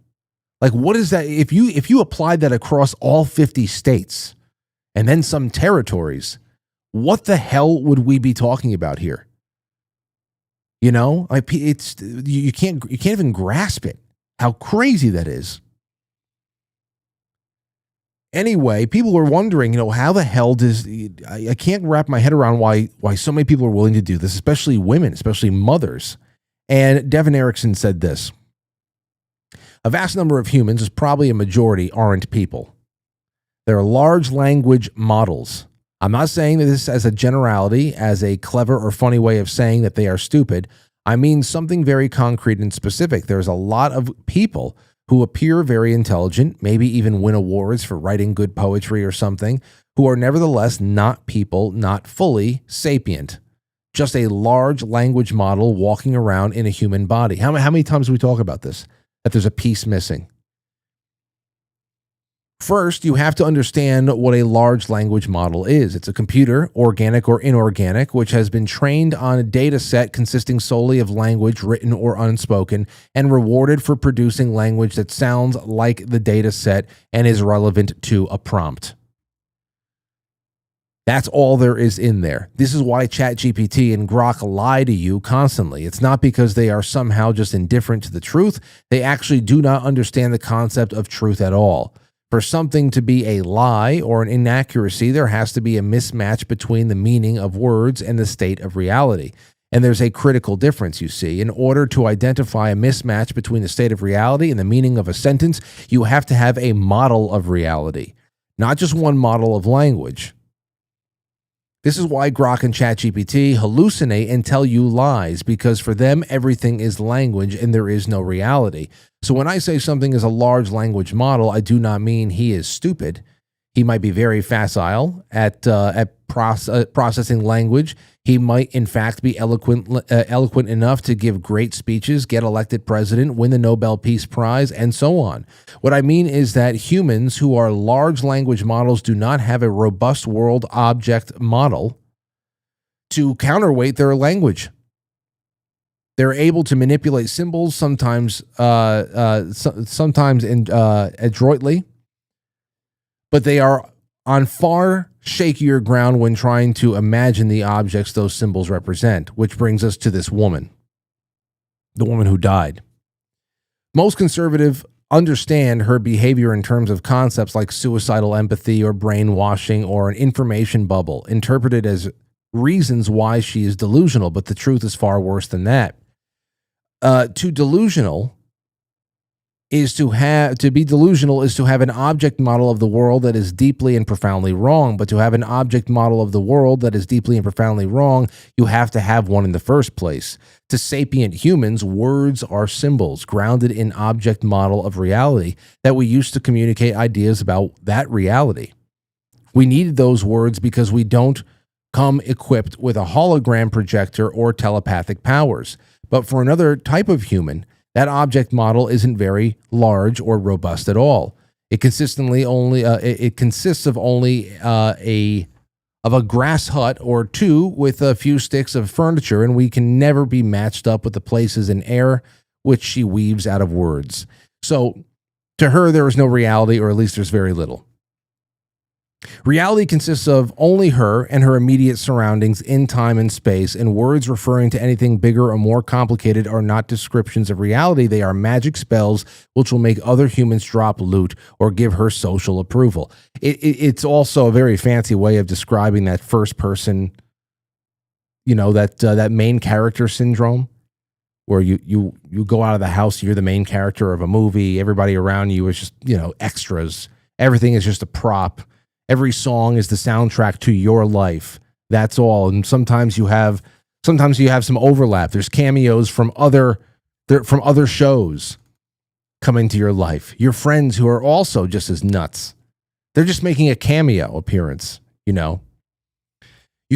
Like, what is that? If you applied that across all 50 states and then some territories, what the hell would we be talking about here? You know, like it's you can't even grasp it. How crazy that is. Anyway, people were wondering, how the hell does I can't wrap my head around why so many people are willing to do this, especially women, especially mothers. And Devin Erickson said this. A vast number of humans, is probably a majority, aren't people. They're large language models. I'm not saying this as a generality, as a clever or funny way of saying that they are stupid. I mean something very concrete and specific. There's a lot of people who appear very intelligent, maybe even win awards for writing good poetry or something, who are nevertheless not people, not fully sapient. Just a large language model walking around in a human body. How many times do we talk about this? That there's a piece missing. First, you have to understand what a large language model is. It's a computer, organic or inorganic, which has been trained on a data set consisting solely of language, written or unspoken, and rewarded for producing language that sounds like the data set and is relevant to a prompt. That's all there is in there. This is why ChatGPT and Grok lie to you constantly. It's not because they are somehow just indifferent to the truth. They actually do not understand the concept of truth at all. For something to be a lie or an inaccuracy, there has to be a mismatch between the meaning of words and the state of reality. And there's a critical difference, you see. In order to identify a mismatch between the state of reality and the meaning of a sentence, you have to have a model of reality, not just one model of language. This is why Grok and ChatGPT hallucinate and tell you lies, because for them, everything is language and there is no reality. So when I say something is a large language model, I do not mean he is stupid. He might be very facile at processing language. He might, in fact, be eloquent enough to give great speeches, get elected president, win the Nobel Peace Prize, and so on. What I mean is that humans who are large language models do not have a robust world object model to counterweight their language. They're able to manipulate symbols, sometimes adroitly, but they are on far shakier ground when trying to imagine the objects those symbols represent, which brings us to this woman, the woman who died. Most conservatives understand her behavior in terms of concepts like suicidal empathy or brainwashing or an information bubble, interpreted as reasons why she is delusional, but the truth is far worse than that. To be delusional is to have an object model of the world that is deeply and profoundly wrong. But to have an object model of the world that is deeply and profoundly wrong, you have to have one in the first place. To sapient humans, words are symbols grounded in object model of reality that we use to communicate ideas about that reality. We needed those words because we don't come equipped with a hologram projector or telepathic powers. But for another type of human, that object model isn't very large or robust at all. It consists of only a grass hut or two with a few sticks of furniture, and we can never be matched up with the places in air which she weaves out of words. So to her, there is no reality, or at least there's very little. Reality consists of only her and her immediate surroundings in time and space, and words referring to anything bigger or more complicated are not descriptions of reality. They are magic spells which will make other humans drop loot or give her social approval. It's also a very fancy way of describing that first person, that main character syndrome, where you go out of the house, you're the main character of a movie, everybody around you is just, extras. Everything is just a prop. Every song is the soundtrack to your life. That's all. And sometimes you have some overlap. There's cameos from other shows come into your life. Your friends who are also just as nuts. They're just making a cameo appearance, You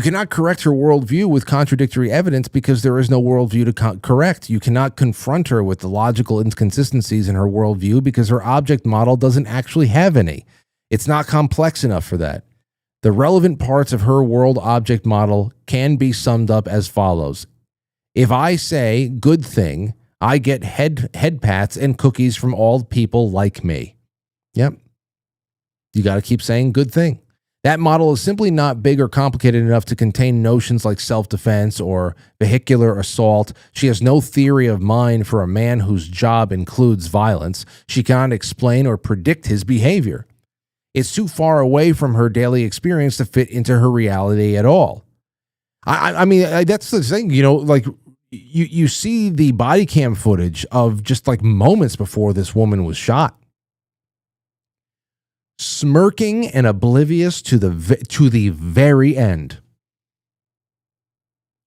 cannot correct her worldview with contradictory evidence because there is no worldview to correct. You cannot confront her with the logical inconsistencies in her worldview because her object model doesn't actually have any. It's not complex enough for that. The relevant parts of her world object model can be summed up as follows. If I say good thing, I get head pats and cookies from all people like me. Yep. You got to keep saying good thing. That model is simply not big or complicated enough to contain notions like self-defense or vehicular assault. She has no theory of mind for a man whose job includes violence. She cannot explain or predict his behavior. It's too far away from her daily experience to fit into her reality at all. I mean, that's the thing, you know, like you see the body cam footage of just like moments before this woman was shot. Smirking and oblivious to the very end.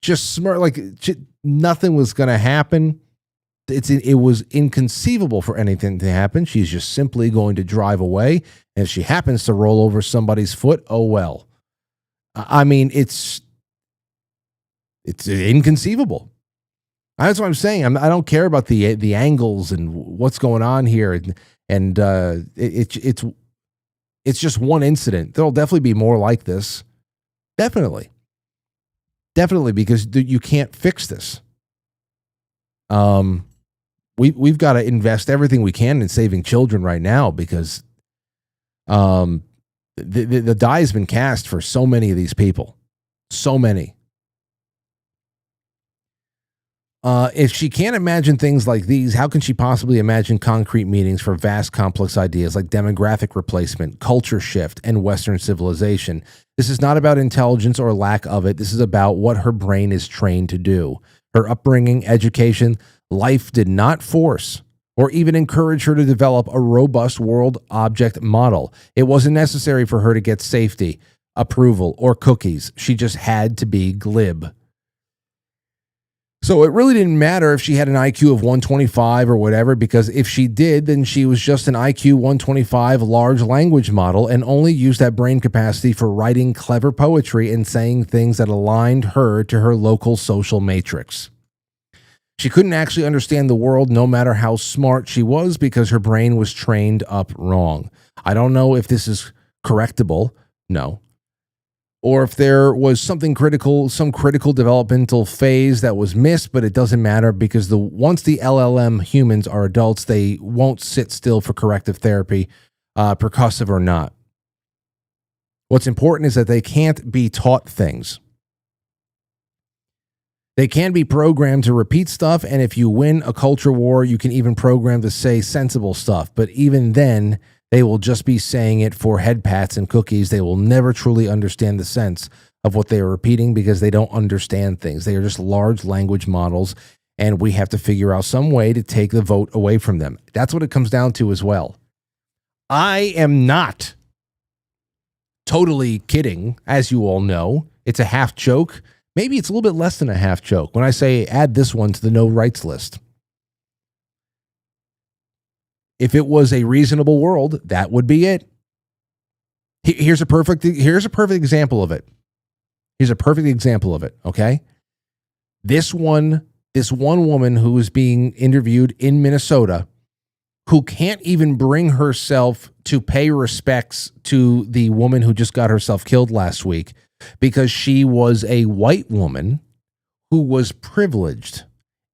Just smirk, like nothing was going to happen. It was inconceivable for anything to happen. She's just simply going to drive away, and if she happens to roll over somebody's foot, oh well. I mean, it's inconceivable. That's what I'm saying. I don't care about the angles and what's going on here, and it's just one incident. There'll definitely be more like this. Definitely, because you can't fix this. We've got to invest everything we can in saving children right now, because the die has been cast for so many of these people. So many. If she can't imagine things like these, how can she possibly imagine concrete meanings for vast, complex ideas like demographic replacement, culture shift, and Western civilization? This is not about intelligence or lack of it. This is about what her brain is trained to do. Her upbringing, education, life did not force or even encourage her to develop a robust world object model. It wasn't necessary for her to get safety, approval, or cookies. She just had to be glib. So it really didn't matter if she had an IQ of 125 or whatever, because if she did, then she was just an IQ 125 large language model and only used that brain capacity for writing clever poetry and saying things that aligned her to her local social matrix. She couldn't actually understand the world no matter how smart she was, because her brain was trained up wrong. I don't know if this is correctable. No. Or if there was something critical, some critical developmental phase that was missed, but it doesn't matter, because once the LLM humans are adults, they won't sit still for corrective therapy, percussive or not. What's important is that they can't be taught things. They can be programmed to repeat stuff, and if you win a culture war, you can even program to say sensible stuff. But even then, they will just be saying it for head pats and cookies. They will never truly understand the sense of what they are repeating, because they don't understand things. They are just large language models, and we have to figure out some way to take the vote away from them. That's what it comes down to as well. I am not totally kidding, as you all know. It's a half joke. Maybe it's a little bit less than a half joke when I say add this one to the no rights list. If it was a reasonable world, that would be it. Here's a perfect example of it. Okay. This one woman who is being interviewed in Minnesota, who can't even bring herself to pay respects to the woman who just got herself killed last week, because she was a white woman who was privileged,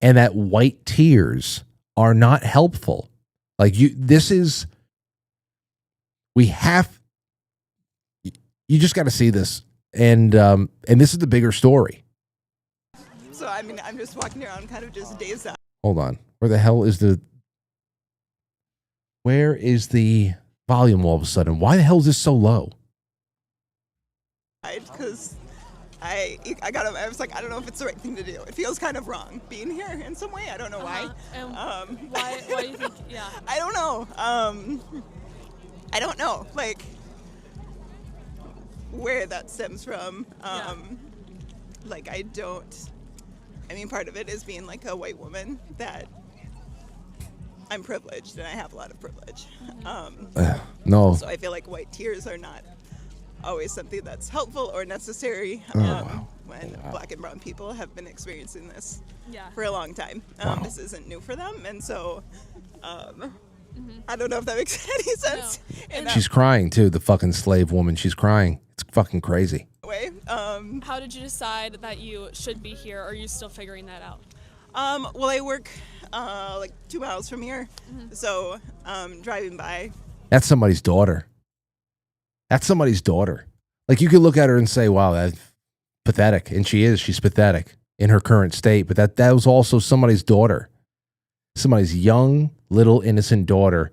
and that white tears are not helpful. Like you just got to see this. And this is the bigger story. So, I mean, I'm just walking around kind of just dazed out. Hold on. Where is the volume all of a sudden? Why the hell is this so low? Because I was like, I don't know if it's the right thing to do. It feels kind of wrong being here in some way. I don't know why. Why do you think, yeah. I don't know. I don't know, like, where that stems from. Like, I mean, part of it is being like a white woman, that I'm privileged and I have a lot of privilege. No. So I feel like white tears are not always something that's helpful or necessary when black and brown people have been experiencing this for a long time. This isn't new for them, and so I don't know if that makes any sense. No. She's crying too, the fucking slave woman. She's crying. It's fucking crazy. How did you decide that you should be here? Or are you still figuring that out? Well, I work like 2 miles from here, so driving by. That's somebody's daughter. That's somebody's daughter. Like, you could look at her and say, wow, that's pathetic. And she is. She's pathetic in her current state. But that was also somebody's daughter. Somebody's young, little, innocent daughter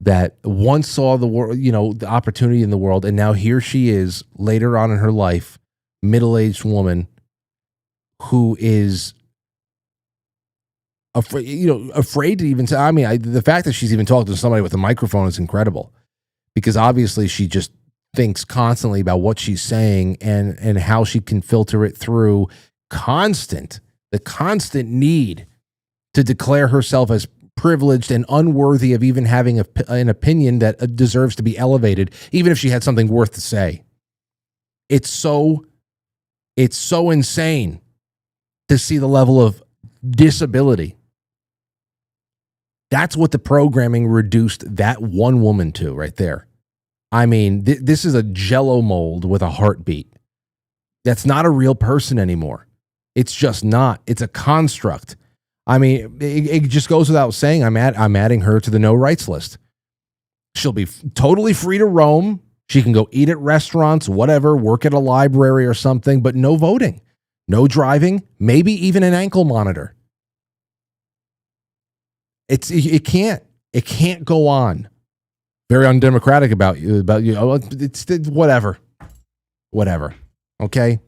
that once saw the world, the opportunity in the world. And now here she is later on in her life, middle-aged woman who is afraid to even say, the fact that she's even talking to somebody with a microphone is incredible, because obviously she just thinks constantly about what she's saying and how she can filter it through the constant need to declare herself as privileged and unworthy of even having an opinion that deserves to be elevated, even if she had something worth to say. It's so insane to see the level of disability. That's what the programming reduced that one woman to right there. I mean, this is a Jell-O mold with a heartbeat. That's not a real person anymore. It's just not. It's a construct. I mean, it just goes without saying. I'm adding her to the no rights list. She'll be totally free to roam. She can go eat at restaurants, whatever, work at a library or something, but no voting, no driving, maybe even an ankle monitor. It can't go on. Very undemocratic about you. It's whatever. Okay,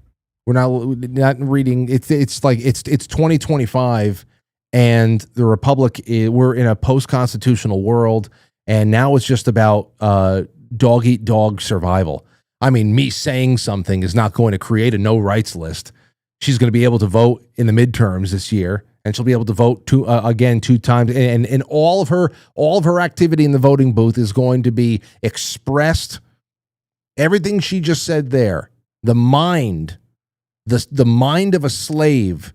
we're not reading. It's like it's 2025, and the Republic. We're in a post-constitutional world, and now it's just about dog eat dog survival. I mean, me saying something is not going to create a no rights list. She's going to be able to vote in the midterms this year, and she'll be able to vote again 2 times. And all of her activity in the voting booth is going to be expressed. Everything she just said there, the mind of a slave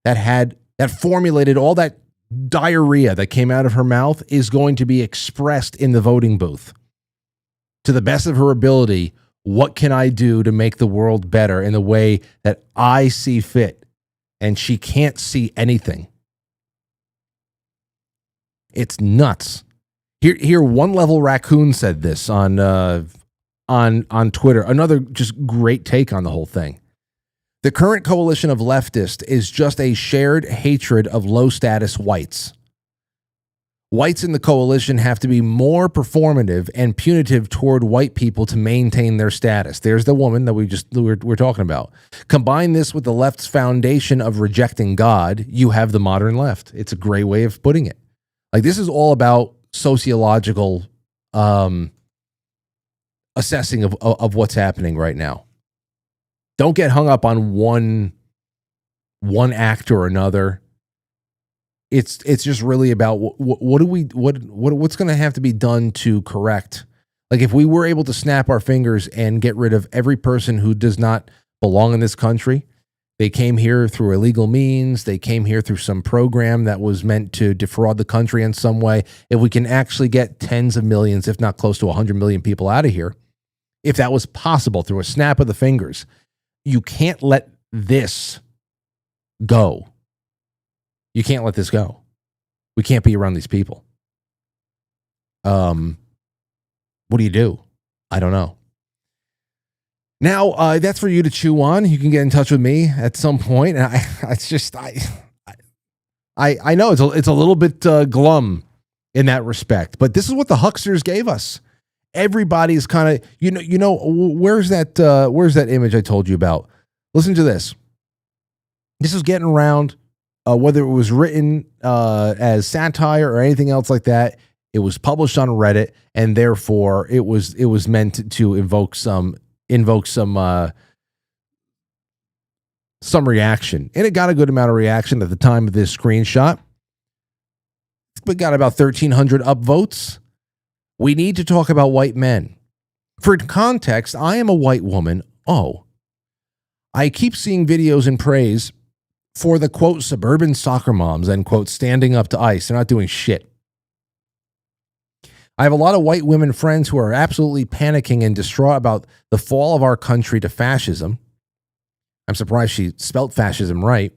that formulated all that diarrhea that came out of her mouth is going to be expressed in the voting booth. To the best of her ability, what can I do to make the world better in the way that I see fit? And she can't see anything. It's nuts. Here, One Level Raccoon said this on Twitter. Another just great take on the whole thing. The current coalition of leftists is just a shared hatred of low-status whites. Whites in the coalition have to be more performative and punitive toward white people to maintain their status. There's the woman that we're talking about. Combine this with the left's foundation of rejecting God, you have the modern left. It's a great way of putting it. Like, this is all about sociological assessing of what's happening right now. Don't get hung up on one act or another. It's just really about what's going to have to be done to correct. Like, if we were able to snap our fingers and get rid of every person who does not belong in this country, they came here through illegal means, they came here through some program that was meant to defraud the country in some way. If we can actually get tens of millions, if not close to 100 million people out of here, if that was possible through a snap of the fingers, you can't let this go. You can't let this go. We can't be around these people. What do you do? I don't know. Now, that's for you to chew on. You can get in touch with me at some point. And I know it's a little bit glum in that respect, but this is what the hucksters gave us. Everybody's kind of, where's that image I told you about? Listen to this. This is getting around. Whether it was written as satire or anything else like that, it was published on Reddit, and therefore it was meant to invoke some reaction, and it got a good amount of reaction at the time of this screenshot. It got about 1,300 upvotes. We need to talk about white men. For context, I am a white woman. I keep seeing videos in praise for the, quote, suburban soccer moms, end quote, standing up to ICE. They're not doing shit. I have a lot of white women friends who are absolutely panicking and distraught about the fall of our country to fascism. I'm surprised she spelt fascism right.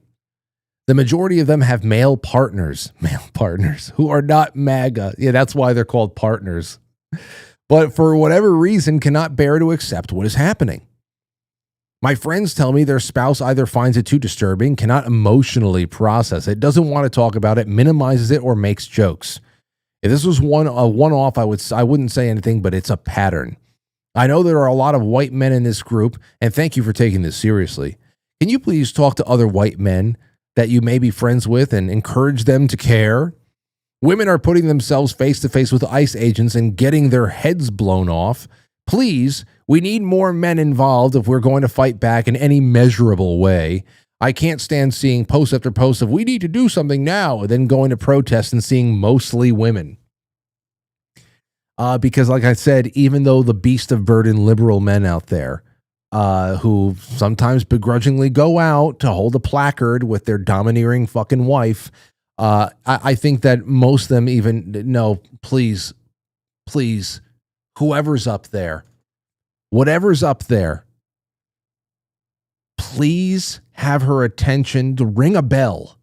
The majority of them have male partners who are not MAGA. Yeah, that's why they're called partners. But for whatever reason, cannot bear to accept what is happening. My friends tell me their spouse either finds it too disturbing, cannot emotionally process it, doesn't want to talk about it, minimizes it, or makes jokes. If this was a one-off, I wouldn't say anything, but it's a pattern. I know there are a lot of white men in this group, and thank you for taking this seriously. Can you please talk to other white men that you may be friends with and encourage them to care? Women are putting themselves face-to-face with ICE agents and getting their heads blown off. Please, we need more men involved if we're going to fight back in any measurable way. I can't stand seeing post after post of we need to do something now, and then going to protest and seeing mostly women. Because like I said, even though the beast of burden liberal men out there who sometimes begrudgingly go out to hold a placard with their domineering fucking wife, I think that most of them even, no, please, whoever's up there, whatever's up there, please have her attention to ring a bell.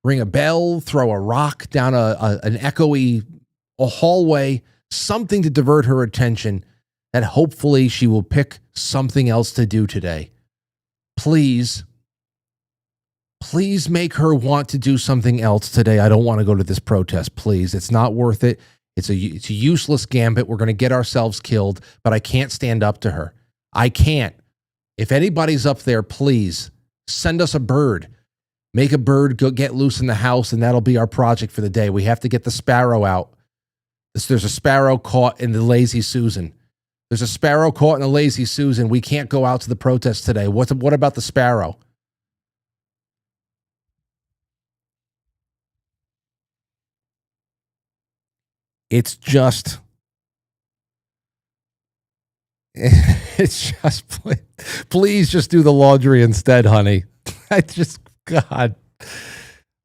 Ring a bell, throw a rock down an echoey hallway, something to divert her attention, that hopefully she will pick something else to do today. Please make her want to do something else today. I don't want to go to this protest, please. It's not worth it. It's a useless gambit. We're going to get ourselves killed, but I can't stand up to her. I can't. If anybody's up there, please send us a bird. Make a bird go get loose in the house, and that'll be our project for the day. We have to get the sparrow out. There's a sparrow caught in the Lazy Susan. There's a sparrow caught in the Lazy Susan. We can't go out to the protest today. What about the sparrow? It's just, please just do the laundry instead, honey. God.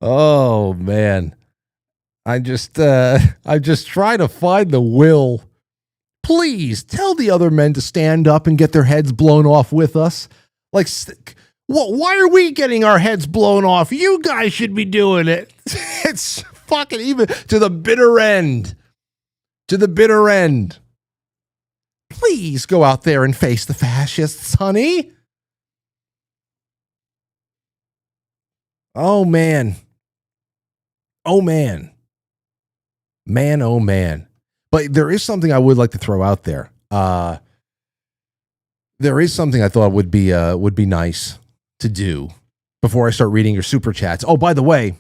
Oh, man. I'm just trying to find the will. Please tell the other men to stand up and get their heads blown off with us. Like, why are we getting our heads blown off? You guys should be doing it. It's fucking even to the bitter end. To the bitter end. Please go out there and face the fascists, honey. Oh, man. Oh, man. Man, oh, man. But there is something I would like to throw out there. There is something I thought would be nice to do before I start reading your super chats. Oh, by the way,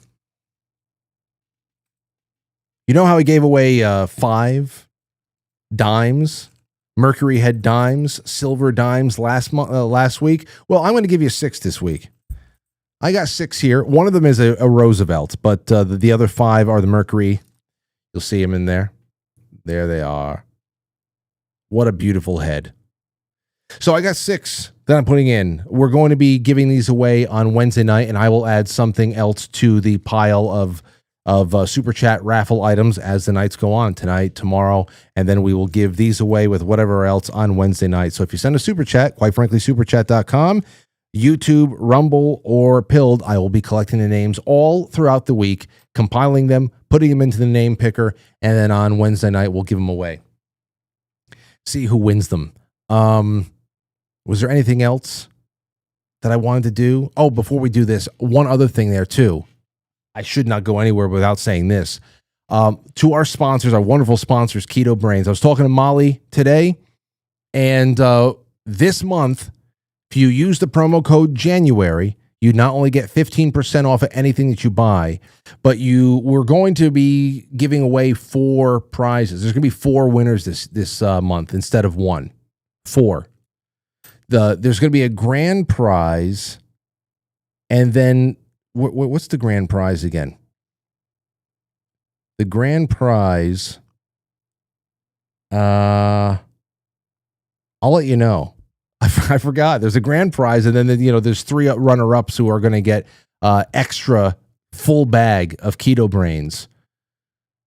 you know how I gave away 5 dimes, Mercury head dimes, silver dimes last week? Well, I'm going to give you 6 this week. I got 6 here. One of them is a Roosevelt, but the other 5 are the Mercury. You'll see them in there. There they are. What a beautiful head. So I got 6 that I'm putting in. We're going to be giving these away on Wednesday night, and I will add something else to the pile of super chat raffle items as the nights go on tonight, tomorrow, and then we will give these away with whatever else on Wednesday night. So if you send a super chat, quite frankly, superchat.com, YouTube, Rumble, or Pilled, I will be collecting the names all throughout the week, compiling them, putting them into the name picker, and then on Wednesday night, we'll give them away. See who wins them. Was there anything else that I wanted to do? Oh, before we do this, one other thing there too. I should not go anywhere without saying this. To our sponsors, our wonderful sponsors, Keto Brainz. I was talking to Molly today, and this month, if you use the promo code January, you not only get 15% off of anything that you buy, but we're going to be giving away 4 prizes. There's going to be 4 winners this month instead of 1. 4. There's going to be a grand prize, and then what's the grand prize again? The grand prize, I'll let you know. I forgot. There's a grand prize, and then there's 3 runner-ups who are going to get extra full bag of Keto Brainz,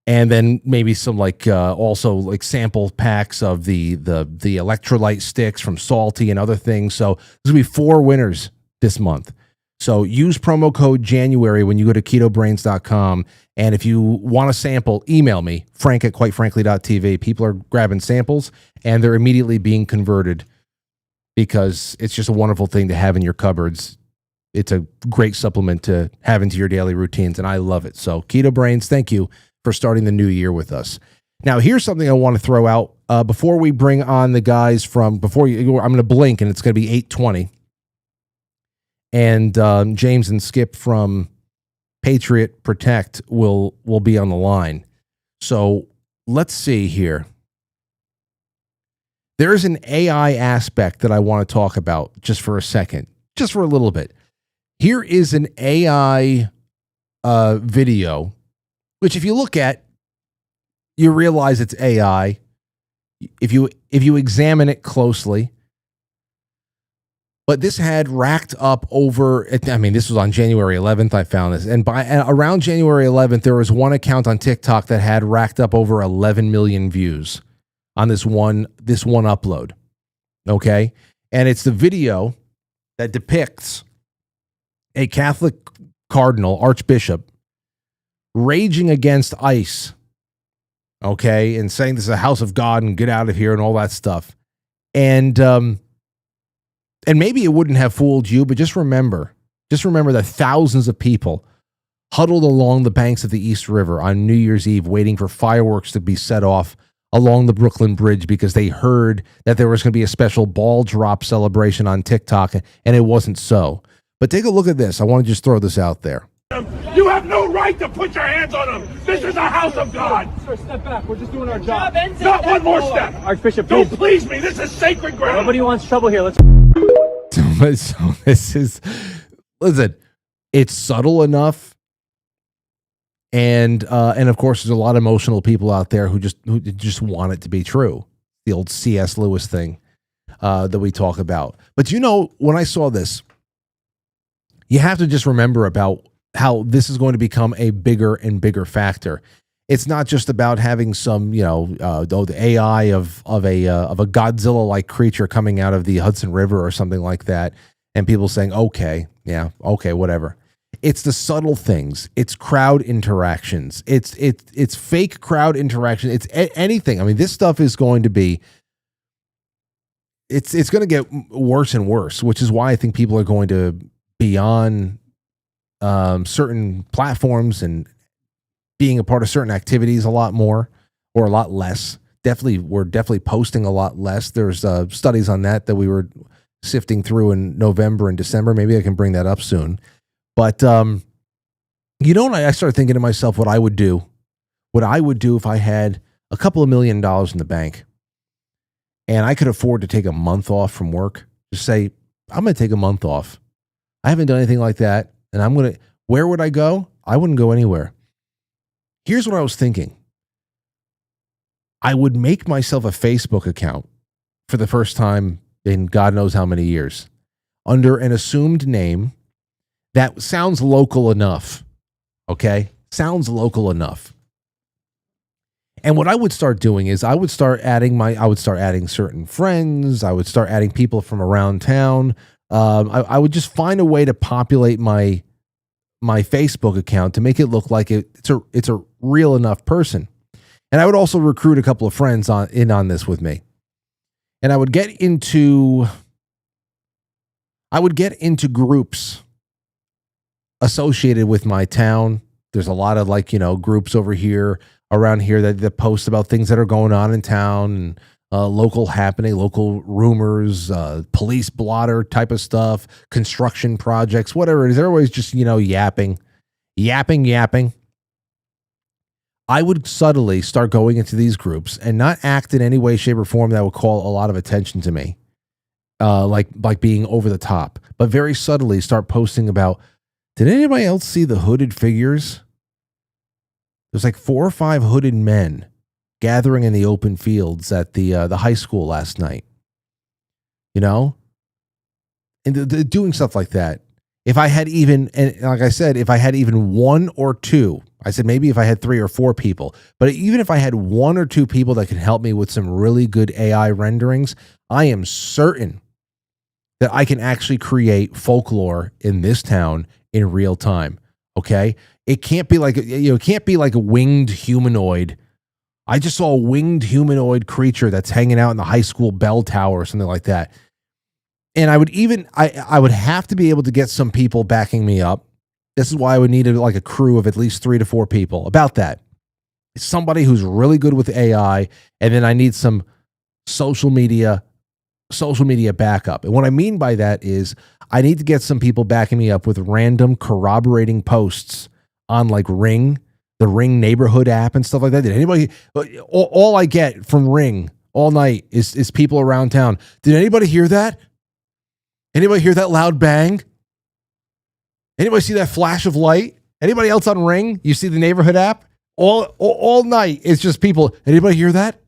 and then maybe some also sample packs of the electrolyte sticks from Salty and other things. So there's going to be 4 winners this month. So use promo code January when you go to ketobrains.com. And if you want a sample, email me, frank@quitefrankly.tv. People are grabbing samples and they're immediately being converted because it's just a wonderful thing to have in your cupboards. It's a great supplement to have into your daily routines, and I love it. So Keto Brains, thank you for starting the new year with us. Now, here's something I want to throw out before we bring on the guys I'm going to blink, and it's going to be 8:20. And James and Skip from Patriot Protect will be on the line. So let's see here. There's an AI aspect that I want to talk about just for a second, just for a little bit. Here is an AI video, which if you look at, you realize it's AI. If you examine it closely. But this had racked up over, this was on January 11th, I found this. And around January 11th, there was one account on TikTok that had racked up over 11 million views on this one upload. Okay? And it's the video that depicts a Catholic cardinal, archbishop, raging against ICE. Okay? And saying this is a house of God and get out of here and all that stuff. And maybe it wouldn't have fooled you, but just remember that thousands of people huddled along the banks of the East River on New Year's Eve waiting for fireworks to be set off along the Brooklyn Bridge because they heard that there was going to be a special ball drop celebration on TikTok, and it wasn't so. But take a look at this. I want to just throw this out there. You have no right to put your hands on them. This is a house of God. Sir, step back. We're just doing our job. Not one more step. Archbishop, don't please me. This is sacred ground. Nobody wants trouble here. Let's. So this is, listen, it's subtle enough. And of course, there's a lot of emotional people out there who just want it to be true. The old C.S. Lewis thing that we talk about. But when I saw this, you have to just remember about how this is going to become a bigger and bigger factor. It's not just about having some, the AI of a Godzilla-like creature coming out of the Hudson River or something like that, and people saying, okay, whatever. It's the subtle things. It's crowd interactions. It's fake crowd interaction. It's anything. I mean, this stuff is going to be. It's going to get worse and worse, which is why I think people are going to be on certain platforms and being a part of certain activities a lot more or a lot less. We're definitely posting a lot less. There's studies on that we were sifting through in November and December. Maybe I can bring that up soon. But, I started thinking to myself what I would do if I had a couple of $1 million in the bank and I could afford to take a month off from work. Just say, I'm going to take a month off. I haven't done anything like that. And where would I go? I wouldn't go anywhere. Here's what I was thinking. I would make myself a Facebook account for the first time in God knows how many years under an assumed name that sounds local enough. Okay? Sounds local enough. And what I would start doing is I would start adding certain friends. I would start adding people from around town. I would just find a way to populate my Facebook account to make it look like it's a real enough person. And I would also recruit a couple of friends on this with me. And I would get into groups associated with my town. There's a lot of groups around here that post about things that are going on in town and local happening, local rumors, police blotter type of stuff, construction projects, whatever it is. They're always just, yapping. I would subtly start going into these groups and not act in any way, shape, or form that would call a lot of attention to me, like being over the top, but very subtly start posting about, did anybody else see the hooded figures? There's like 4 or 5 hooded men gathering in the open fields at the high school last night, and doing stuff like that. If I had even, and like I said, if I had even 1 or 2, I said maybe if I had 3 or 4 people, but even if I had 1 or 2 people that could help me with some really good AI renderings, I am certain that I can actually create folklore in this town in real time. Okay, it can't be like it can't be like a winged humanoid. I just saw a winged humanoid creature that's hanging out in the high school bell tower or something like that. And I would have to be able to get some people backing me up. This is why I would need like a crew of at least 3 to 4 people. About that, somebody who's really good with AI, and then I need some social media backup. And what I mean by that is I need to get some people backing me up with random corroborating posts on like Ring, the Ring neighborhood app and stuff like that. Did anybody, all I get from Ring all night is people around town. Did anybody hear that? Anybody hear that loud bang? Anybody see that flash of light? Anybody else on Ring? You see the neighborhood app? All night it's just people. Anybody hear that?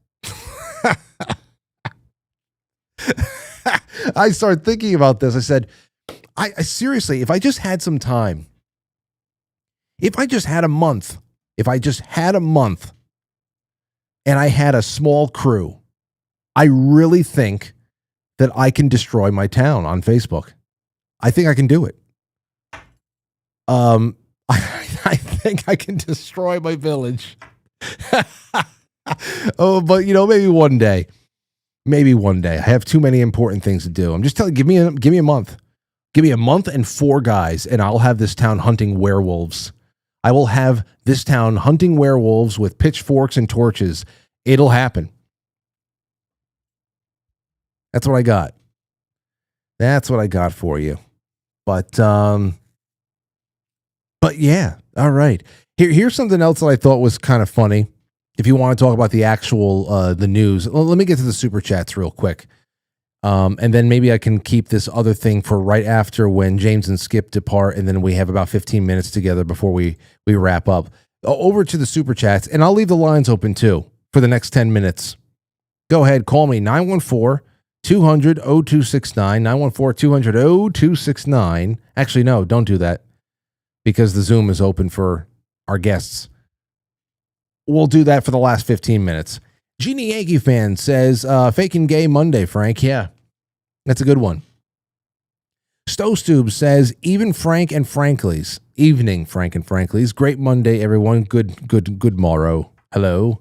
I started thinking about this. I said, I seriously, if I just had some time, if I just had a month, and I had a small crew, I really think that I can destroy my town on Facebook. I think I can do it. I think I can destroy my village. Oh, but maybe one day. Maybe one day. I have too many important things to do. I'm just telling you, give me a month. Give me a month and 4 guys, and I'll have this town hunting werewolves. I will have this town hunting werewolves with pitchforks and torches. It'll happen. That's what I got. That's what I got for you. But yeah, all right. Here's something else that I thought was kind of funny. If you want to talk about the actual the news, let me get to the super chats real quick, and then maybe I can keep this other thing for right after when James and Skip depart, and then we have about 15 minutes together before we wrap up. Over to the super chats, and I'll leave the lines open too for the next 10 minutes. Go ahead, call me 914-200-0269, 914-200-0269. Actually, no, don't do that because the Zoom is open for our guests. We'll do that for the last 15 minutes. Genie Yankee fan says, faking gay Monday, Frank. Yeah, that's a good one. Stowstube says, evening, Frank and Frankly's. Great Monday, everyone. Good morrow. Hello.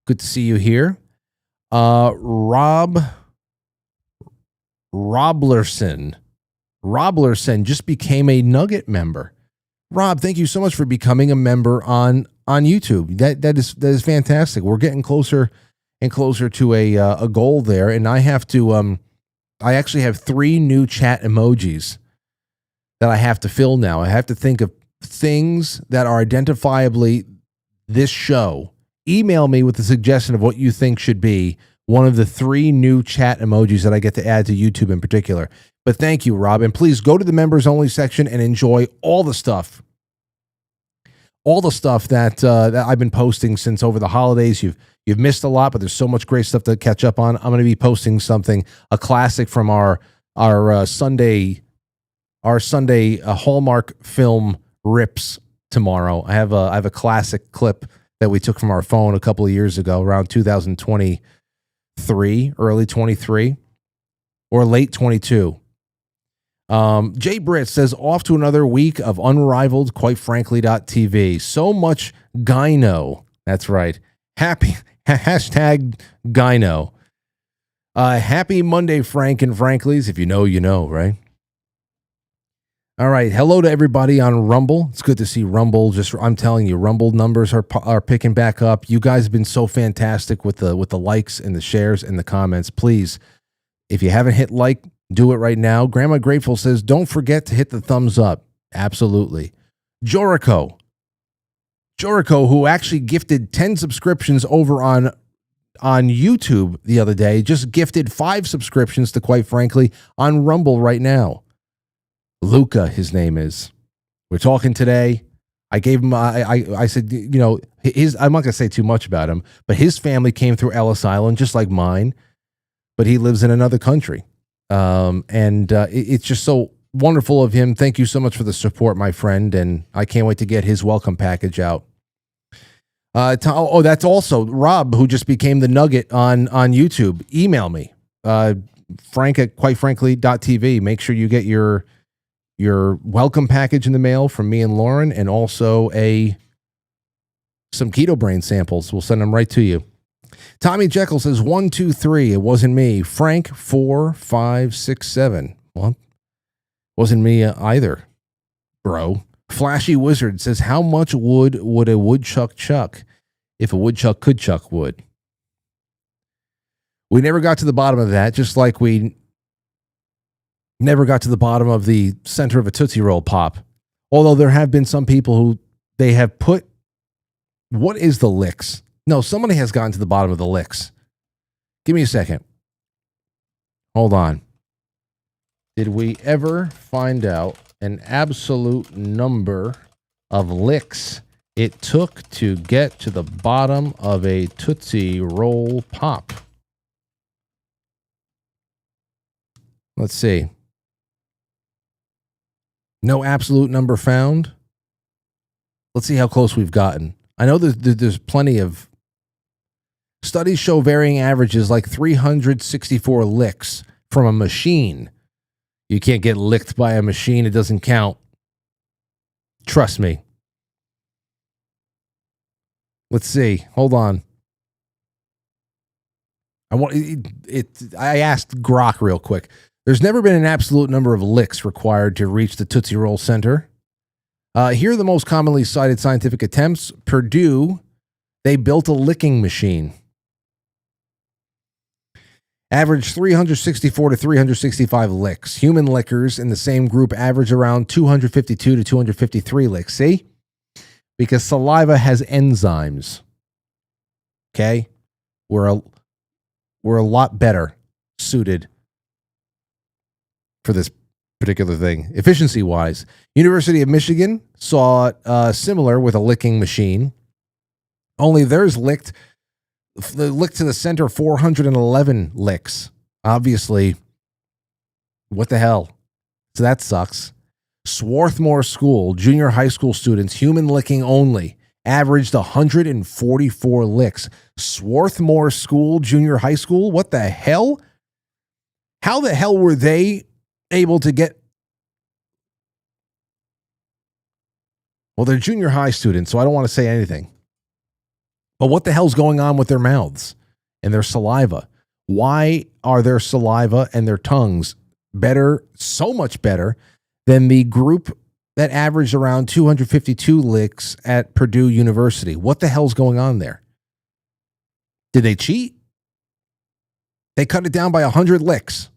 Good to see you here. Roblerson just became a Nugget member. Rob, thank you so much for becoming a member on YouTube. That is fantastic. We're getting closer and closer to a goal there, and I have to I actually have 3 new chat emojis that I have to fill now. I have to think of things that are identifiably this show. Email me with a suggestion of what you think should be one of the 3 new chat emojis that I get to add to YouTube in particular. But thank you, Rob. And please go to the members only section and enjoy all the stuff. All the stuff that I've been posting since over the holidays. You've missed a lot, but there's so much great stuff to catch up on. I'm going to be posting a classic from our Sunday Hallmark film rips tomorrow. I have a classic clip that we took from our phone a couple of years ago, around 2023, early 23, or late 22. Jay Britt says, off to another week of unrivaled, quite frankly.tv. So much gyno. That's right. Hashtag gyno. Happy Monday, Frank and Franklies. If you know, you know, right? All right. Hello to everybody on Rumble. It's good to see Rumble. I'm telling you, Rumble numbers are picking back up. You guys have been so fantastic with the likes and the shares and the comments. Please, if you haven't hit like, do it right now. Grandma Grateful says, don't forget to hit the thumbs up. Absolutely. Joricho, who actually gifted 10 subscriptions over on YouTube the other day, just gifted 5 subscriptions to Quite Frankly on Rumble right now. Luca, his name is. We're talking today. I gave him, I said, I'm not going to say too much about him, but his family came through Ellis Island just like mine, but he lives in another country. It's just so wonderful of him. Thank you so much for the support, my friend, and I can't wait to get his welcome package out. That's also Rob, who just became the Nugget on YouTube. Email me. Frank at quitefrankly.tv. Make sure you get your welcome package in the mail from me and Lauren, and also some Keto Brain samples. We'll send them right to you. Tommy Jekyll says 1, 2, 3. It wasn't me. Frank 4, 5, 6, 7. Well, wasn't me either, bro. Flashy Wizard says, how much wood would a woodchuck chuck if a woodchuck could chuck wood? We never got to the bottom of that, just like we never got to the bottom of the center of a Tootsie Roll pop. Although there have been some people who they have put, what is the licks? No, somebody has gotten to the bottom of the licks. Give me a second. Hold on. Did we ever find out an absolute number of licks it took to get to the bottom of a Tootsie Roll pop? Let's see. No absolute number found. Let's see how close we've gotten. I know there's plenty of studies show varying averages, like 364 licks from a machine. You can't get licked by a machine. It doesn't count. Trust me. Let's see. Hold on. I asked Grok real quick. There's never been an absolute number of licks required to reach the Tootsie Roll center. Here are the most commonly cited scientific attempts. Purdue, they built a licking machine. Average 364 to 365 licks. Human lickers in the same group average around 252 to 253 licks. See? Because saliva has enzymes. Okay? We're a lot better suited for this particular thing, efficiency-wise. University of Michigan saw similar with a licking machine. Only theirs licked to the center 411 licks. Obviously, what the hell? So that sucks. Swarthmore School, junior high school students, human licking only, averaged 144 licks. Swarthmore School, junior high school? What the hell? How the hell were they able to get? Well, they're junior high students, so I don't want to say anything. But what the hell's going on with their mouths and their saliva? Why are their saliva and their tongues better, so much better, than the group that averaged around 252 licks at Purdue University? What the hell's going on there? Did they cheat? They cut it down by 100 licks.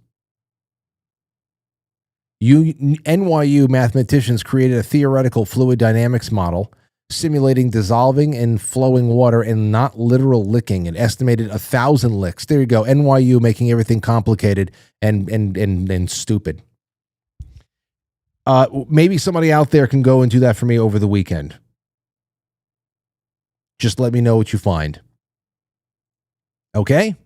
NYU mathematicians created a theoretical fluid dynamics model simulating dissolving and flowing water and not literal licking, and estimated 1,000 licks. There you go. NYU making everything complicated and stupid. Maybe somebody out there can go and do that for me over the weekend. Just let me know what you find. Okay?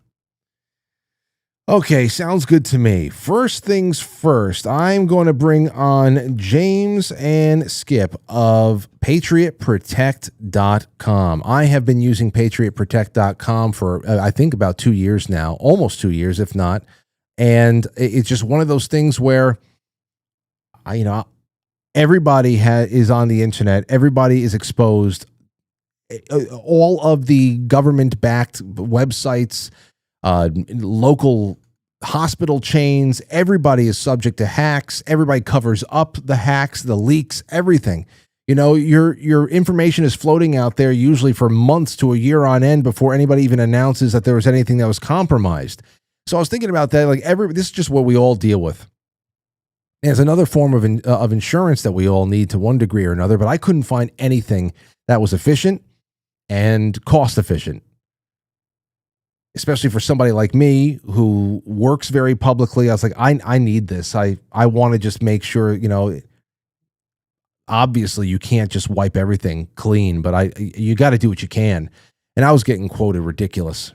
Okay, sounds good to me. First things first, I'm going to bring on James and Skip of PatriotProtect.com. I have been using PatriotProtect.com for, I think, about 2 years now, almost 2 years, if not. And it's just one of those things where, everybody is on the internet. Everybody is exposed. All of the government-backed websites, local hospital chains, everybody is subject to hacks. Everybody covers up the hacks, the leaks, everything. Your information is floating out there usually for months to a year on end before anybody even announces that there was anything that was compromised. So I was thinking about that. This is just what we all deal with. It's another form of insurance that we all need to one degree or another, but I couldn't find anything that was efficient and cost efficient. Especially for somebody like me who works very publicly. I was like, I need this. I want to just make sure, obviously you can't just wipe everything clean, but you got to do what you can. And I was getting quoted ridiculous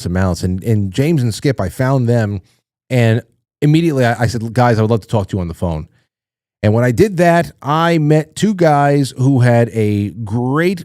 amounts. And James and Skip, I found them, and immediately I said, guys, I would love to talk to you on the phone. And when I did that, I met two guys who had a great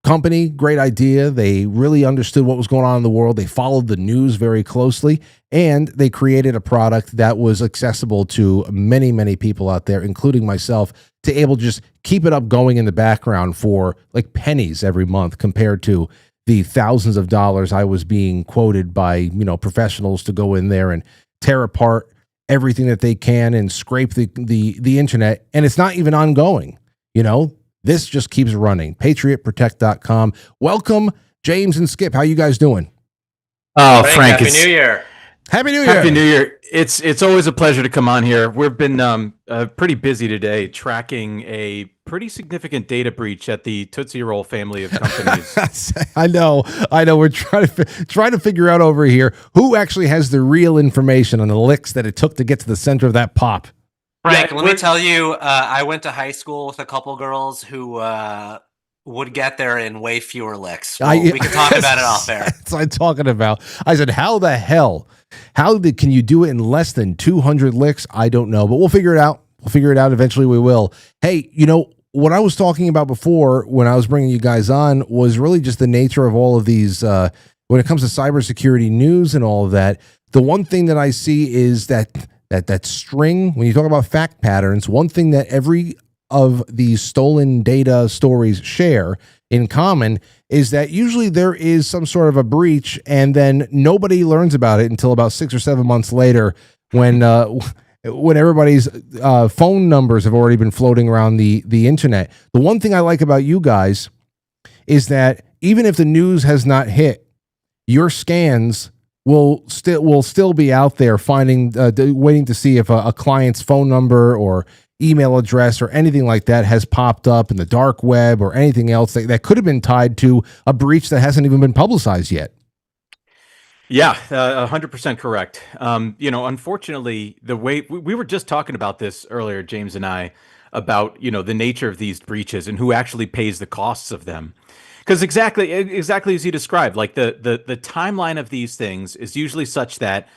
company, great idea. They really understood what was going on in the world. They followed the news very closely, and they created a product that was accessible to many, many people out there, including myself, to able to just keep it up going in the background for like pennies every month compared to the thousands of dollars I was being quoted by, professionals to go in there and tear apart everything that they can and scrape the internet. And it's not even ongoing, This just keeps running. PatriotProtect.com. Welcome, James and Skip. How you guys doing? Oh, Frank, Happy New Year. Happy New Year. Happy New Year. It's always a pleasure to come on here. We've been pretty busy today tracking a pretty significant data breach at the Tootsie Roll family of companies. I know. We're trying to figure out over here who actually has the real information on the licks that it took to get to the center of that pop. Frank, let me tell you, I went to high school with a couple girls who would get there in way fewer licks. We can talk about it off there. That's what I'm talking about. I said, how the hell? Can you do it in less than 200 licks? I don't know, but we'll figure it out. Eventually we will. Hey, what I was talking about before when I was bringing you guys on was really just the nature of all of these, when it comes to cybersecurity news and all of that. The one thing that I see is that string, when you talk about fact patterns, one thing that every of these stolen data stories share in common is that usually there is some sort of a breach, and then nobody learns about it until about 6 or 7 months later when everybody's phone numbers have already been floating around the internet. The one thing I like about you guys is that even if the news has not hit, your scans will still be out there finding waiting to see if a client's phone number or email address or anything like that has popped up in the dark web or anything else that could have been tied to a breach that hasn't even been publicized yet. Yeah, 100% correct. Unfortunately, the way we were just talking about this earlier, James and I, about the nature of these breaches and who actually pays the costs of them. Because exactly as you described, like the timeline of these things is usually such that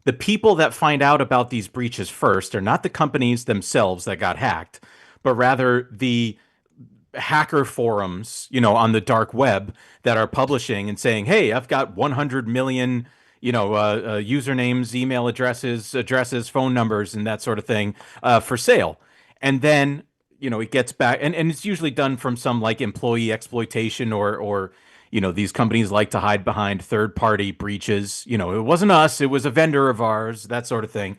the people that find out about these breaches first are not the companies themselves that got hacked, but rather the hacker forums, on the dark web that are publishing and saying, hey, I've got 100 million, usernames, email addresses, phone numbers, and that sort of thing for sale. And then, it gets back, and it's usually done from some like employee exploitation or these companies like to hide behind third-party breaches. It wasn't us, it was a vendor of ours, that sort of thing.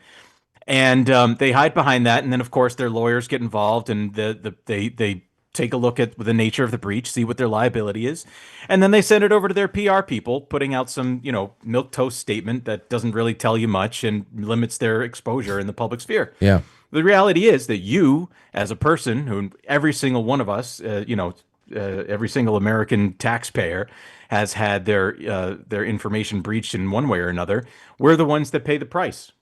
And they hide behind that, and then of course their lawyers get involved, and they take a look at the nature of the breach, see what their liability is, and then they send it over to their PR people, putting out some milquetoast statement that doesn't really tell you much and limits their exposure in the public sphere. Yeah. The reality is that you, as a person, who every single one of us, every single American taxpayer has had their information breached in one way or another. We're the ones that pay the price.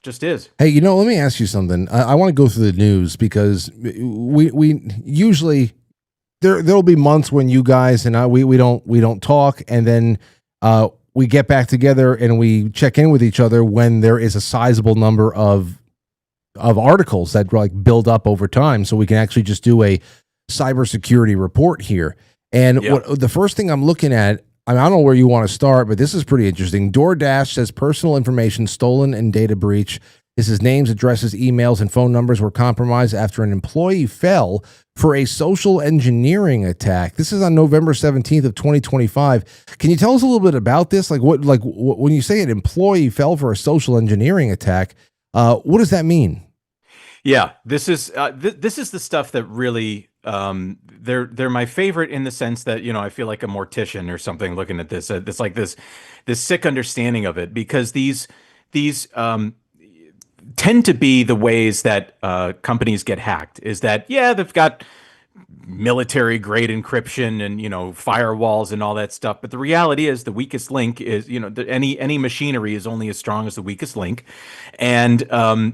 Just is. Hey, let me ask you something. I want to go through the news because we usually there'll be months when you guys and I we don't talk, and then we get back together and we check in with each other when there is a sizable number of articles that like build up over time, so we can actually just do a cybersecurity report here. And the first thing I'm looking at, I don't know where you want to start, but this is pretty interesting. DoorDash says personal information stolen in data breach. This is names, addresses, emails, and phone numbers were compromised after an employee fell for a social engineering attack. This is on November 17th of 2025. Can you tell us a little bit about this? When you say an employee fell for a social engineering attack, what does that mean? Yeah, this is the stuff that really they're my favorite in the sense that I feel like a mortician or something looking at this. It's like this sick understanding of it, because these tend to be the ways that companies get hacked. Is that they've got military grade encryption and firewalls and all that stuff, but the reality is the weakest link is any machinery is only as strong as the weakest link, and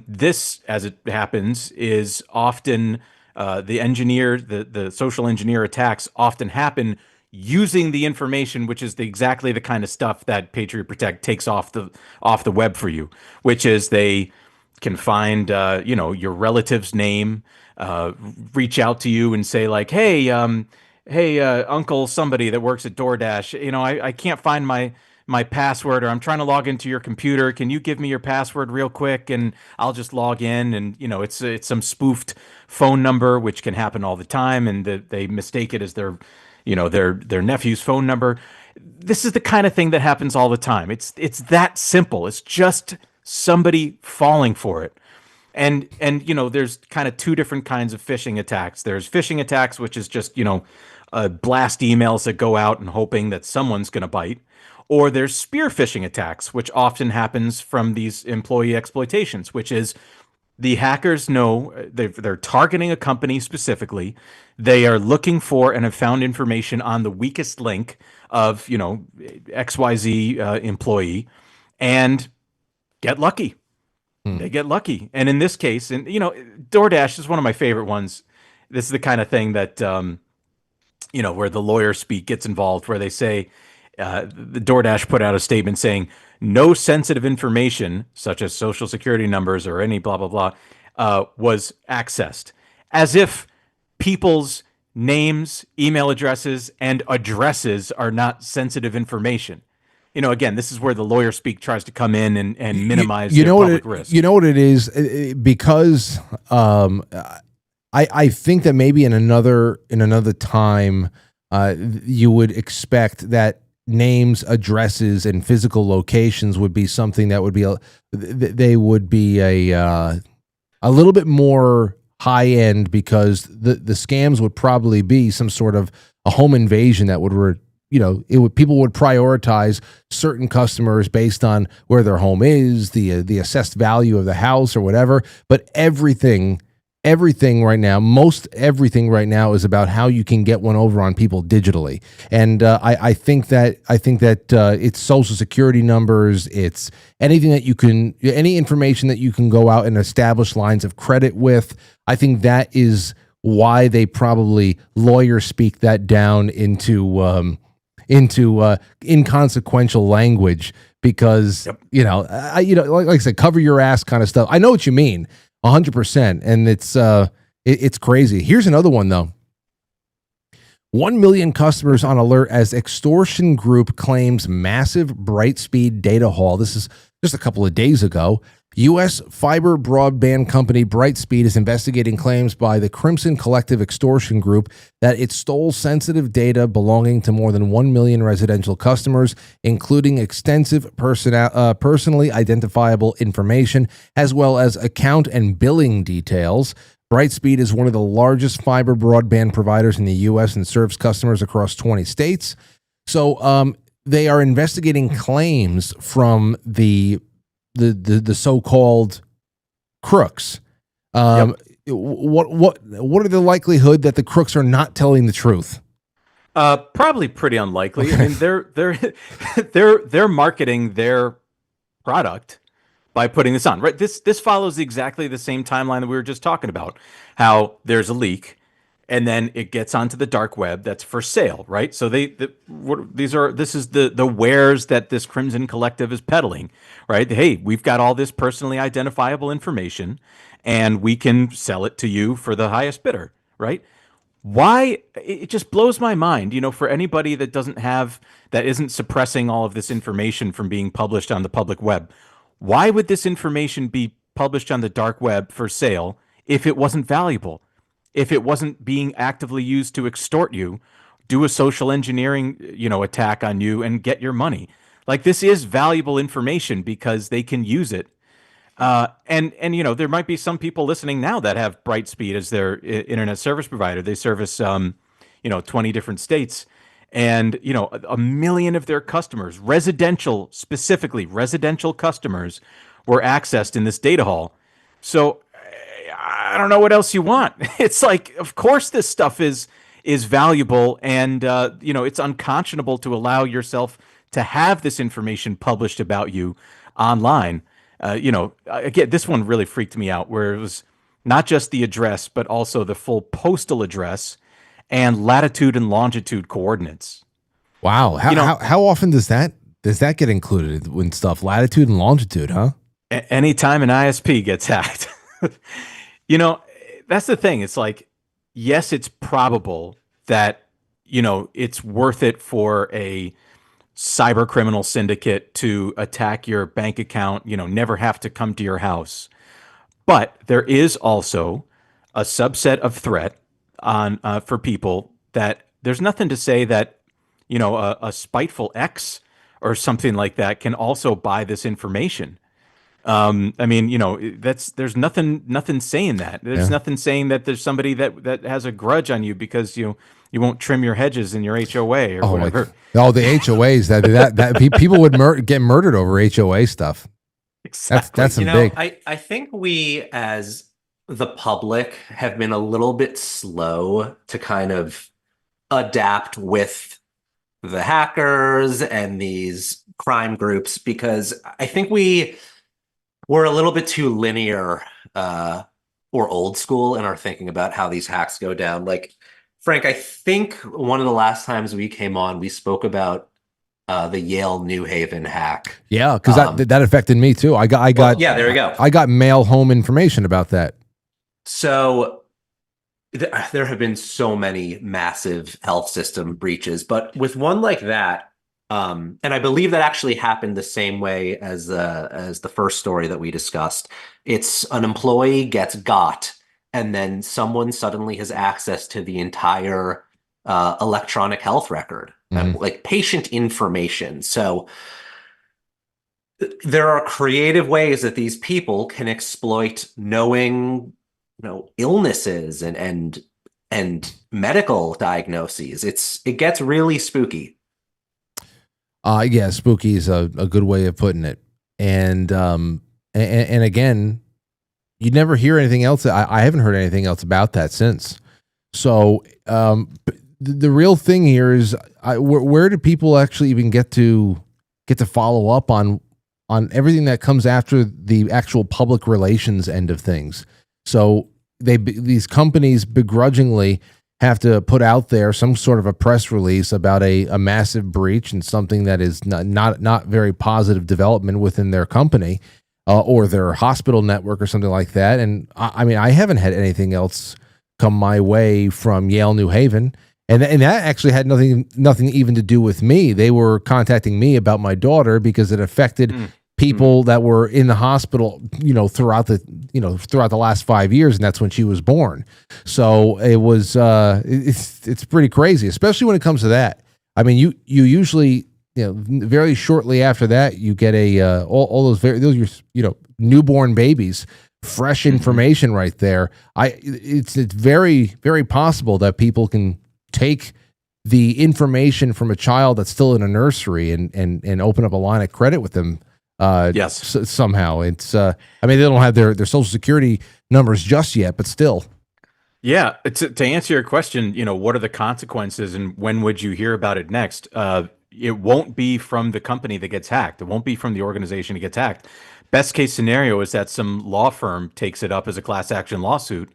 this, as it happens, is often the social engineer attacks often happen using the information, which is exactly the kind of stuff that Patriot Protect takes off the web for you, which is they can find your relative's name, reach out to you and say like, hey, hey, Uncle somebody that works at DoorDash, I can't find my password, or I'm trying to log into your computer. Can you give me your password real quick and I'll just log in? And it's some spoofed phone number, which can happen all the time, and they mistake it as their nephew's phone number. This is the kind of thing that happens all the time. It's that simple. It's just somebody falling for it. And there's kind of two different kinds of phishing attacks. There's phishing attacks, which is just blast emails that go out and hoping that someone's going to bite. Or there's spear phishing attacks, which often happens from these employee exploitations, which is the hackers know they're targeting a company specifically. They are looking for and have found information on the weakest link of, XYZ employee, and get lucky. They get lucky. And in this case, and DoorDash is one of my favorite ones. This is the kind of thing that, where the lawyer speak gets involved, where they say, the DoorDash put out a statement saying no sensitive information, such as social security numbers or any blah, blah, blah, was accessed. As if people's names, email addresses, and addresses are not sensitive information. Again, this is where the lawyer speak tries to come in and minimize their public risk. You know what it is? Because I think that maybe in another time, you would expect that names, addresses, and physical locations would be something that would be they would be a little bit more high end, because the scams would probably be some sort of a home invasion that would people would prioritize certain customers based on where their home is, the assessed value of the house or whatever. But everything right now, most everything right now is about how you can get one over on people digitally. And I think that it's social security numbers, it's anything that you can, any information that you can go out and establish lines of credit with. I think that is why they probably lawyer speak that down into inconsequential language, because like I said, cover your ass kind of stuff. I know what you mean. 100%. And it's crazy. Here's another one though. 1 million customers on alert as extortion group claims massive Brightspeed data haul. This is just a couple of days ago. U.S. fiber broadband company Brightspeed is investigating claims by the Crimson Collective extortion group that it stole sensitive data belonging to more than 1 million residential customers, including extensive personally identifiable information, as well as account and billing details. Brightspeed is one of the largest fiber broadband providers in the U.S. and serves customers across 20 states. So they are investigating claims from the so-called crooks. What are the likelihood that the crooks are not telling the truth? Probably pretty unlikely. I mean, they're marketing their product by putting this on, right? This follows exactly the same timeline that we were just talking about. How there's a leak, and then it gets onto the dark web that's for sale, right? So this is the wares that this Crimson Collective is peddling, right? Hey, we've got all this personally identifiable information, and we can sell it to you for the highest bidder, right? Why? It just blows my mind, for anybody that isn't suppressing all of this information from being published on the public web. Why would this information be published on the dark web for sale if it wasn't valuable? If it wasn't being actively used to extort you, do a social engineering, attack on you and get your money. Like, this is valuable information because they can use it. And there might be some people listening now that have Brightspeed as their internet service provider. They service 20 different states, and 1 million of their customers, specifically residential customers, were accessed in this data haul. So I don't know what else you want. It's like, of course this stuff is valuable, and it's unconscionable to allow yourself to have this information published about you online. Again, this one really freaked me out, where it was not just the address, but also the full postal address and latitude and longitude coordinates. Wow. How often does that get included when stuff? Latitude and longitude, huh? Anytime an ISP gets hacked. That's the thing. It's like, yes, it's probable that it's worth it for a cyber criminal syndicate to attack your bank account, never have to come to your house. But there is also a subset of threat on for people that there's nothing to say that, a spiteful ex or something like that can also buy this information. There's nothing saying that. There's nothing saying that there's somebody that has a grudge on you because you won't trim your hedges in your HOA or whatever. The HOAs that people would get murdered over HOA stuff. Exactly. That's some big. I think we as the public have been a little bit slow to kind of adapt with the hackers and these crime groups, because I think we're a little bit too linear or old school in our thinking about how these hacks go down. Like, Frank, I think one of the last times we came on, we spoke about the Yale New Haven hack. Yeah, because that affected me too. I got yeah, there you go. I got mail home information about that. So there have been so many massive health system breaches, but with one like that, and I believe that actually happened the same way as the first story that we discussed. It's an employee gets got, and then someone suddenly has access to the entire electronic health record, like patient information. So there are creative ways that these people can exploit knowing, illnesses and medical diagnoses. It gets really spooky. Yeah, spooky is a good way of putting it. And again, you never hear anything else. I haven't heard anything else about that since. So the real thing here is, where do people actually even get to follow up on everything that comes after the actual public relations end of things? So these companies begrudgingly have to put out there some sort of a press release about a massive breach and something that is not very positive development within their company or their hospital network or something like that. And I haven't had anything else come my way from Yale New Haven. And that actually had nothing even to do with me. They were contacting me about my daughter because it affected people that were in the hospital, throughout the last 5 years, and that's when she was born. So it was it's pretty crazy, especially when it comes to that. I mean, you usually, very shortly after that, you get all those newborn babies, fresh information right there. It's very, very possible that people can take the information from a child that's still in a nursery and open up a line of credit with them. Yes. Somehow it's, they don't have their social security numbers just yet, but still. Yeah. To answer your question, what are the consequences and when would you hear about it next? It won't be from the company that gets hacked. It won't be from the organization that gets hacked. Best case scenario is that some law firm takes it up as a class action lawsuit.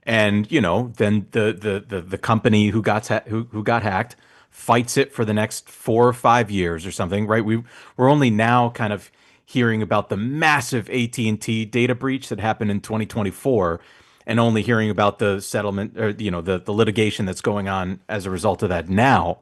And, then the company who got hacked fights it for the next 4 or 5 years or something, right? We're only now kind of hearing about the massive AT&T data breach that happened in 2024 and only hearing about the settlement or, the litigation that's going on as a result of that now,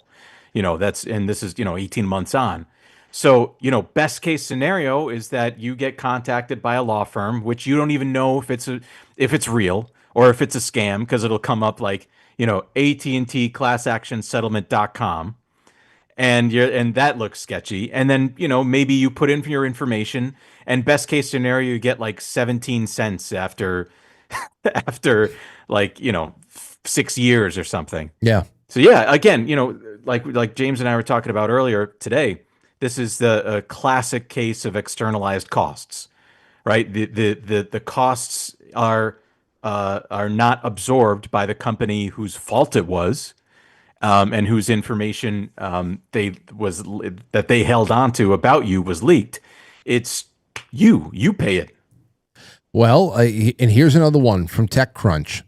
and this is, 18 months on. So, best case scenario is that you get contacted by a law firm, which you don't even know if it's real or if it's a scam, because it'll come up like, AT&T classactionsettlement.com. And that looks sketchy. And then, maybe you put in your information and best case scenario, you get like 17 cents after like, 6 years or something. Yeah. So yeah, again, like James and I were talking about earlier today, this is the classic case of externalized costs, right? The costs are not absorbed by the company whose fault it was. And whose information that they held onto about you was leaked. It's you pay it. Well, and here's another one from TechCrunch.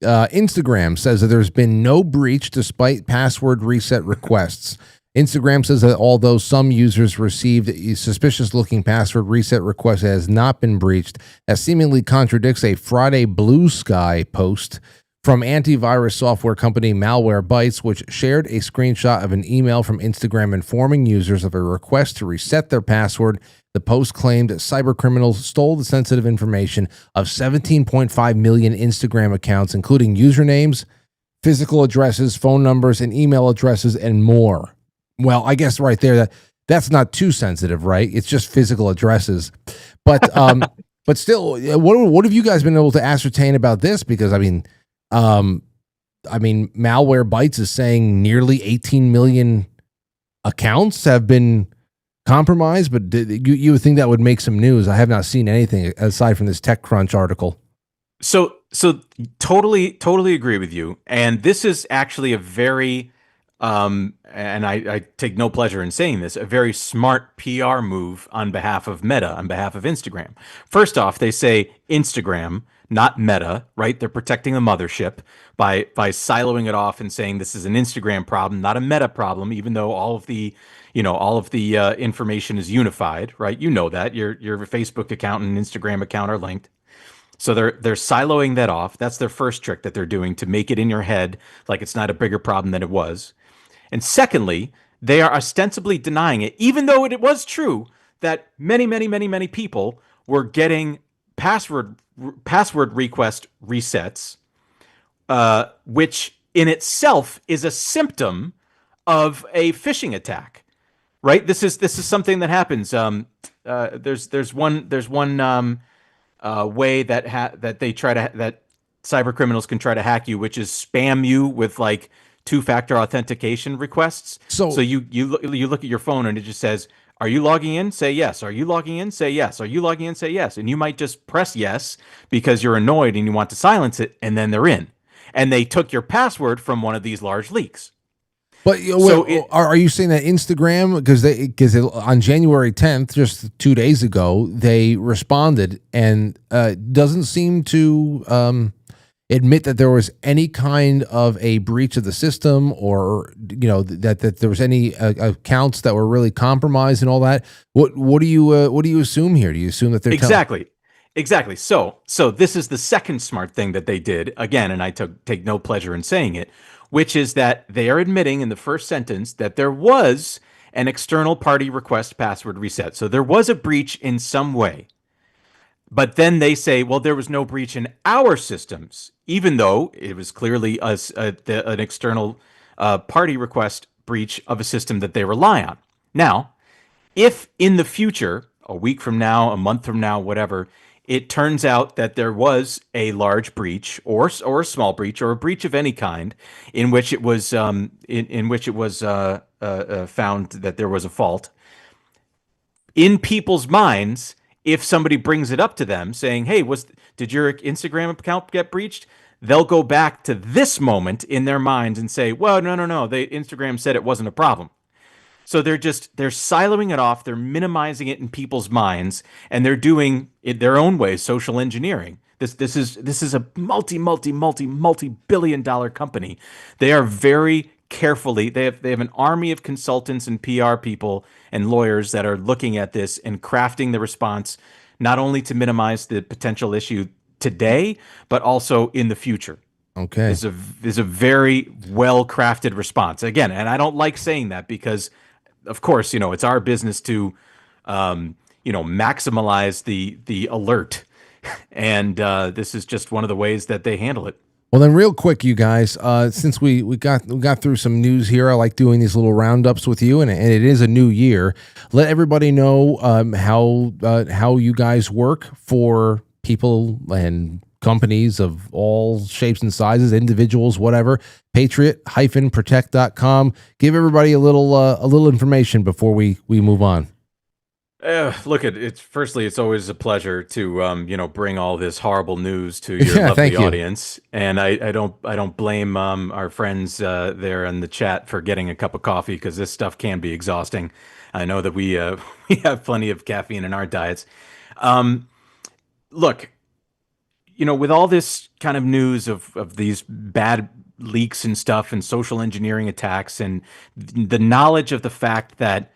Instagram says that there's been no breach despite password reset requests. Instagram says that although some users received a suspicious-looking password reset request, it has not been breached, that seemingly contradicts a Friday Blue Sky post from antivirus software company Malwarebytes, which shared a screenshot of an email from Instagram informing users of a request to reset their password. The post claimed that cybercriminals stole the sensitive information of 17.5 million Instagram accounts, including usernames, physical addresses, phone numbers, and email addresses, and more. Well, I guess right there, that's not too sensitive, right? It's just physical addresses. But but still, what have you guys been able to ascertain about this? Because Malwarebytes is saying nearly 18 million accounts have been compromised, but you would think that would make some news. I have not seen anything aside from this TechCrunch article. So totally agree with you. And this is actually a very, and I take no pleasure in saying this, a very smart PR move on behalf of Meta, on behalf of Instagram. First off, they say Instagram, not Meta, right? They're protecting the mothership by siloing it off and saying this is an Instagram problem, not a Meta problem, even though all of the information is unified, right? You know that your Facebook account and Instagram account are linked. So they're siloing that off. That's their first trick that they're doing to make it in your head like it's not a bigger problem than it was. And secondly, they are ostensibly denying it, even though it was true that many people were getting password request resets, which in itself is a symptom of a phishing attack, right? This is something that happens. There's one way that cyber criminals can try to hack you, which is spam you with like two-factor authentication requests. So you look at your phone and it just says, "Are you logging in? Say yes. Are you logging in? Say yes. Are you logging in? Say yes." And you might just press yes because you're annoyed and you want to silence it, and then they're in. And they took your password from one of these large leaks. But are you saying that Instagram, because on January 10th, just 2 days ago, they responded and doesn't seem to admit that there was any kind of a breach of the system, or that there was any accounts that were really compromised and all that. What do you assume here? Do you assume that they're Exactly. So this is the second smart thing that they did again, and I take no pleasure in saying it, which is that they are admitting in the first sentence that there was an external party request password reset. So there was a breach in some way. But then they say, well, there was no breach in our systems, even though it was clearly an external party request breach of a system that they rely on. Now, if in the future, a week from now, a month from now, whatever, it turns out that there was a large breach or a small breach or a breach of any kind in which it was found that there was a fault, in people's minds, if somebody brings it up to them saying, "Hey, did your Instagram account get breached?" They'll go back to this moment in their minds and say, "Well, no. Instagram said it wasn't a problem." So they're siloing it off. They're minimizing it in people's minds, and they're doing it their own way, social engineering. This is a multi-billion-dollar company. They are very carefully. They have an army of consultants and PR people and lawyers that are looking at this and crafting the response, not only to minimize the potential issue today, but also in the future. Okay, is a very well crafted response again, and I don't like saying that because, of course, it's our business to, maximize the alert, and this is just one of the ways that they handle it. Well, then, real quick, you guys, since we got through some news here, I like doing these little roundups with you, and it is a new year. Let everybody know how you guys work for people and companies of all shapes and sizes, individuals, whatever. Patriot-protect.com. Give everybody a little information before we move on. Look, firstly, it's always a pleasure to bring all this horrible news to your lovely audience, and I don't blame our friends there in the chat for getting a cup of coffee, because this stuff can be exhausting. I know that we have plenty of caffeine in our diets. Look, with all this kind of news of these bad leaks and stuff and social engineering attacks, and the knowledge of the fact that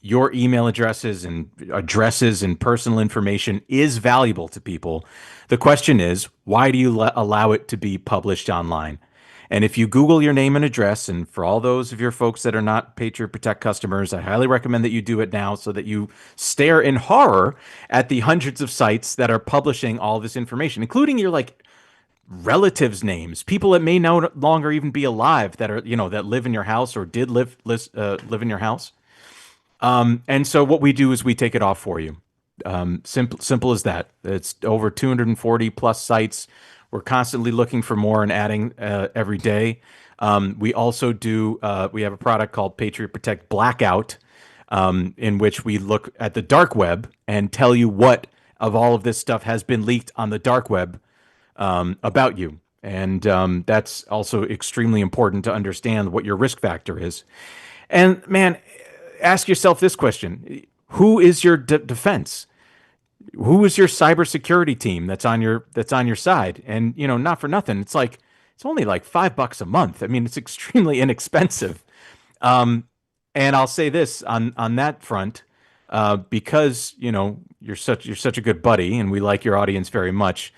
your email addresses and personal information is valuable to people. The question is, why do you allow it to be published online? And if you Google your name and address, and for all those of your folks that are not Patriot Protect customers, I highly recommend that you do it now so that you stare in horror at the hundreds of sites that are publishing all this information, including your like relatives' names, people that may no longer even be alive that are, that live in your house or did live in your house. And so what we do is we take it off for you. Simple as that. It's over 240 plus sites. We're constantly looking for more and adding every day. We also do, we have a product called Patriot Protect Blackout, in which we look at the dark web and tell you what of all of this stuff has been leaked on the dark web about you. And that's also extremely important to understand what your risk factor is. And man, ask yourself this question. Who is your defense? Who is your cybersecurity team that's on your side? And not for nothing, it's only like $5 a month. I mean, it's extremely inexpensive. And I'll say this on that front, because you're such a good buddy, and we like your audience very much.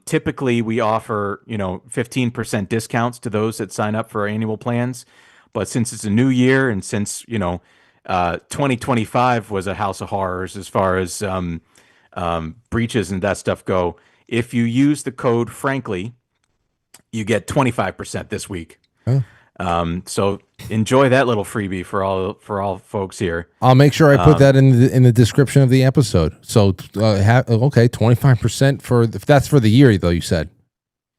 Typically, we offer 15% discounts to those that sign up for our annual plans. But since it's a new year, and since 2025 was a house of horrors as far as breaches and that stuff go, if you use the code Frankly, you get 25% this week. So enjoy that little freebie for all folks here. I'll make sure I put that in the description of the episode. So okay, 25% for, if that's for the year though, you said.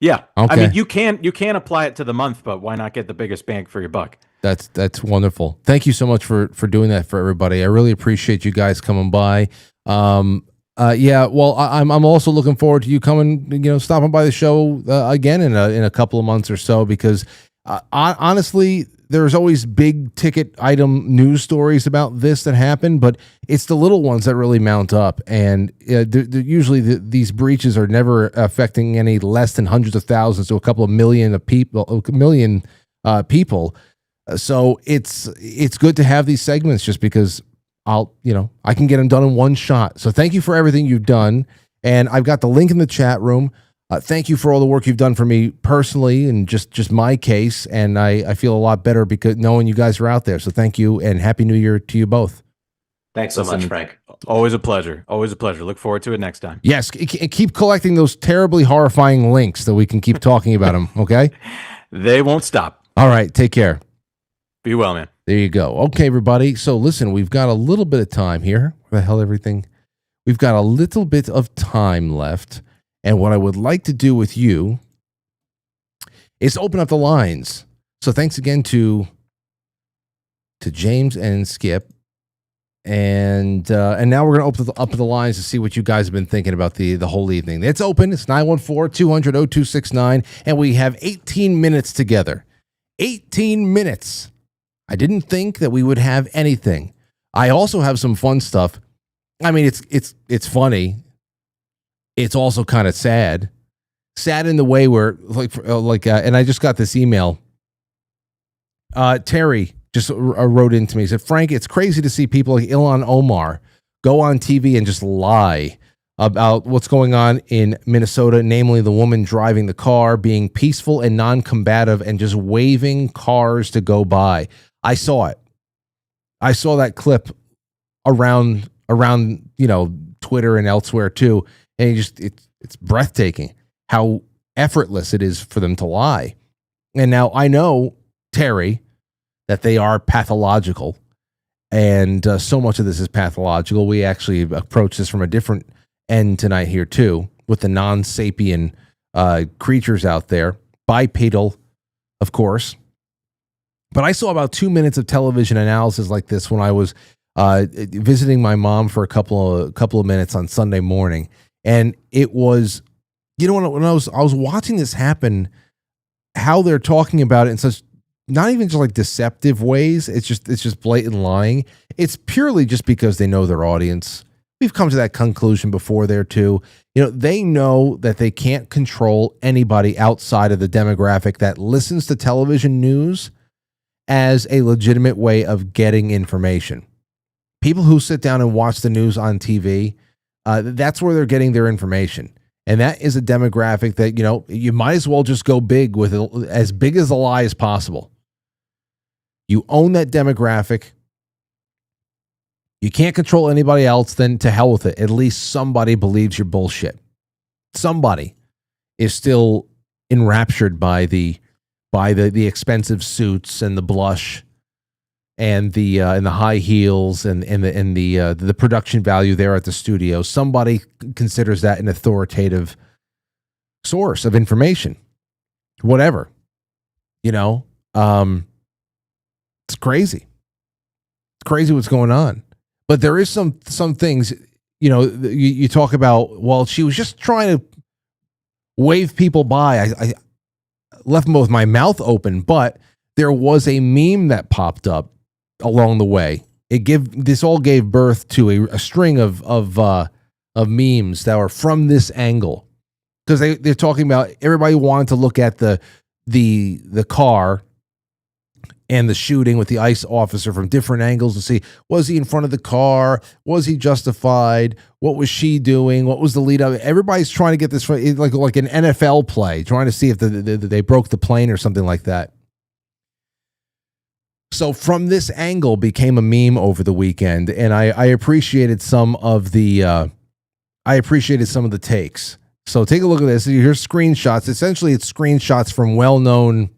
Yeah. Okay. I mean, you can apply it to the month, but why not get the biggest bang for your buck? That's wonderful. Thank you so much for doing that for everybody. I really appreciate you guys coming by. Yeah, well, I'm also looking forward to you coming, stopping by the show again in a couple of months or so, because honestly, there's always big ticket item news stories about this that happen, but it's the little ones that really mount up. And usually these breaches are never affecting any less than hundreds of thousands to a couple of million people. So it's good to have these segments just because I can get them done in one shot. So thank you for everything you've done. And I've got the link in the chat room. Thank you for all the work you've done for me personally and just my case. And I feel a lot better because knowing you guys are out there. So thank you and Happy New Year to you both. Thanks so much, Frank. Always a pleasure. Always a pleasure. Look forward to it next time. Yes. Keep collecting those terribly horrifying links so we can keep talking about them. Okay. They won't stop. All right. Take care. Be well, man. There you go. Okay, everybody. So listen, we've got a little bit of time here. Where the hell everything? We've got a little bit of time left. And what I would like to do with you is open up the lines. So thanks again to James and Skip. And now we're going to open up the lines to see what you guys have been thinking about the whole evening. It's open. It's 914-200-0269. And we have 18 minutes together. 18 minutes. I didn't think that we would have anything. I also have some fun stuff. I mean, it's funny. It's also kind of sad. Sad in the way where and I just got this email. Terry just wrote into me. He said, Frank, it's crazy to see people like Ilhan Omar go on TV and just lie about what's going on in Minnesota, namely the woman driving the car, being peaceful and non-combative and just waving cars to go by. I saw it. I saw that clip around Twitter and elsewhere too. And it's breathtaking how effortless it is for them to lie. And now I know, Terry, that they are pathological. And so much of this is pathological. We actually approach this from a different end tonight here too, with the non-sapien creatures out there. Bipedal, of course. But I saw about 2 minutes of television analysis like this when I was visiting my mom for a couple of minutes on Sunday morning. And it was, when I was watching this happen, how they're talking about it in such not even just like deceptive ways. It's just blatant lying. It's purely just because they know their audience. We've come to that conclusion before there too. They know that they can't control anybody outside of the demographic that listens to television news as a legitimate way of getting information. People who sit down and watch the news on TV, that's where they're getting their information. And that is a demographic that, you might as well just go big with as big as a lie as possible. You own that demographic. You can't control anybody else, then to hell with it. At least somebody believes your bullshit. Somebody is still enraptured by the expensive suits and the blush and the high heels and the production value there at the studio. Somebody considers that an authoritative source of information. Whatever. It's crazy. It's crazy what's going on. But there is some things, you talk about, well, she was just trying to wave people by. I left with my mouth open, but there was a meme that popped up along the way. This all gave birth to a string of memes that were from this angle, because they're talking about everybody wanted to look at the car and the shooting with the ICE officer from different angles to see, was he in front of the car? Was he justified? What was she doing? What was the lead up? Everybody's trying to get this like an NFL play, trying to see if they broke the plane or something like that. So from this angle became a meme over the weekend, and I appreciated some of the takes. So take a look at this. Here's screenshots. Essentially, it's screenshots from well-known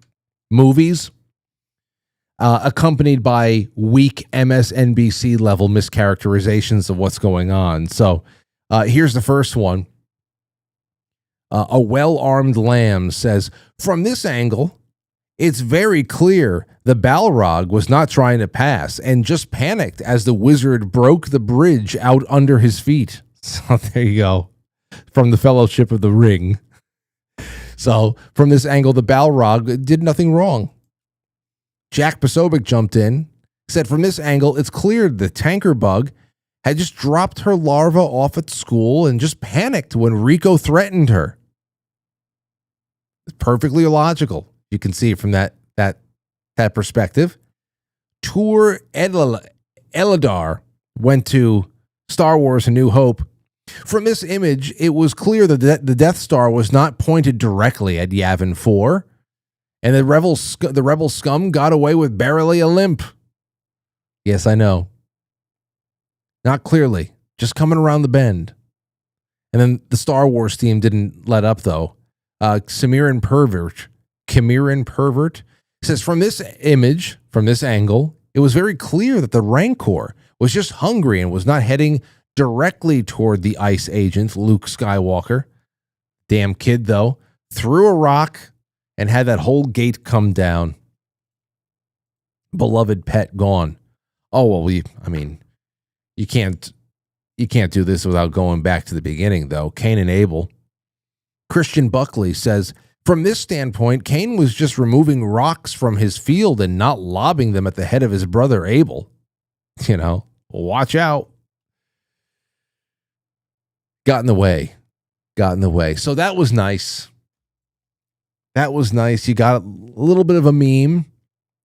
movies, accompanied by weak MSNBC level mischaracterizations of what's going on. So here's the first one. A well-armed lamb says, from this angle, it's very clear the Balrog was not trying to pass and just panicked as the wizard broke the bridge out under his feet. So there you go. From the Fellowship of the Ring. So from this angle, the Balrog did nothing wrong. Jack Posobiec jumped in, said from this angle, it's clear the tanker bug had just dropped her larva off at school and just panicked when Rico threatened her. It's perfectly illogical. You can see it from that perspective. Tour Eladar went to Star Wars A New Hope. From this image, it was clear that the Death Star was not pointed directly at Yavin 4. And the rebel scum got away with barely a limp. Yes, I know. Not clearly. Just coming around the bend. And then the Star Wars team didn't let up, though. Cimmerian Pervert says, from this image, from this angle, it was very clear that the Rancor was just hungry and was not heading directly toward the ICE agent, Luke Skywalker. Damn kid, though. Threw a rock and had that whole gate come down. Beloved pet gone. Oh, well, you can't do this without going back to the beginning, though. Cain and Abel. Christian Buckley says, from this standpoint, Cain was just removing rocks from his field and not lobbing them at the head of his brother Abel. Watch out. Got in the way. So that was nice. You got a little bit of a meme,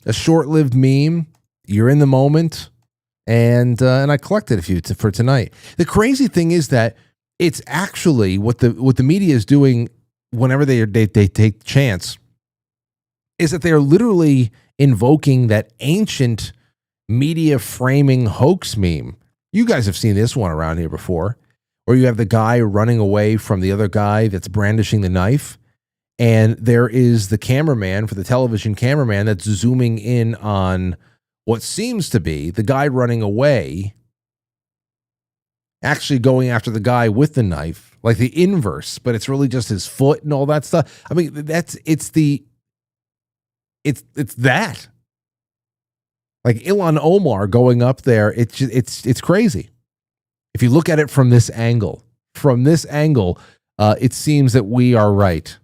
a short-lived meme. You're in the moment, and I collected a few for tonight. The crazy thing is that it's actually what the media is doing whenever they take the chance is that they are literally invoking that ancient media framing hoax meme. You guys have seen this one around here before, where you have the guy running away from the other guy that's brandishing the knife. And there is the cameraman, for the television cameraman, that's zooming in on what seems to be the guy running away, actually going after the guy with the knife, like the inverse, but it's really just his foot and all that stuff. I mean, it's that. Like Ilhan Omar going up there, it's crazy. If you look at it from this angle, it seems that we are right.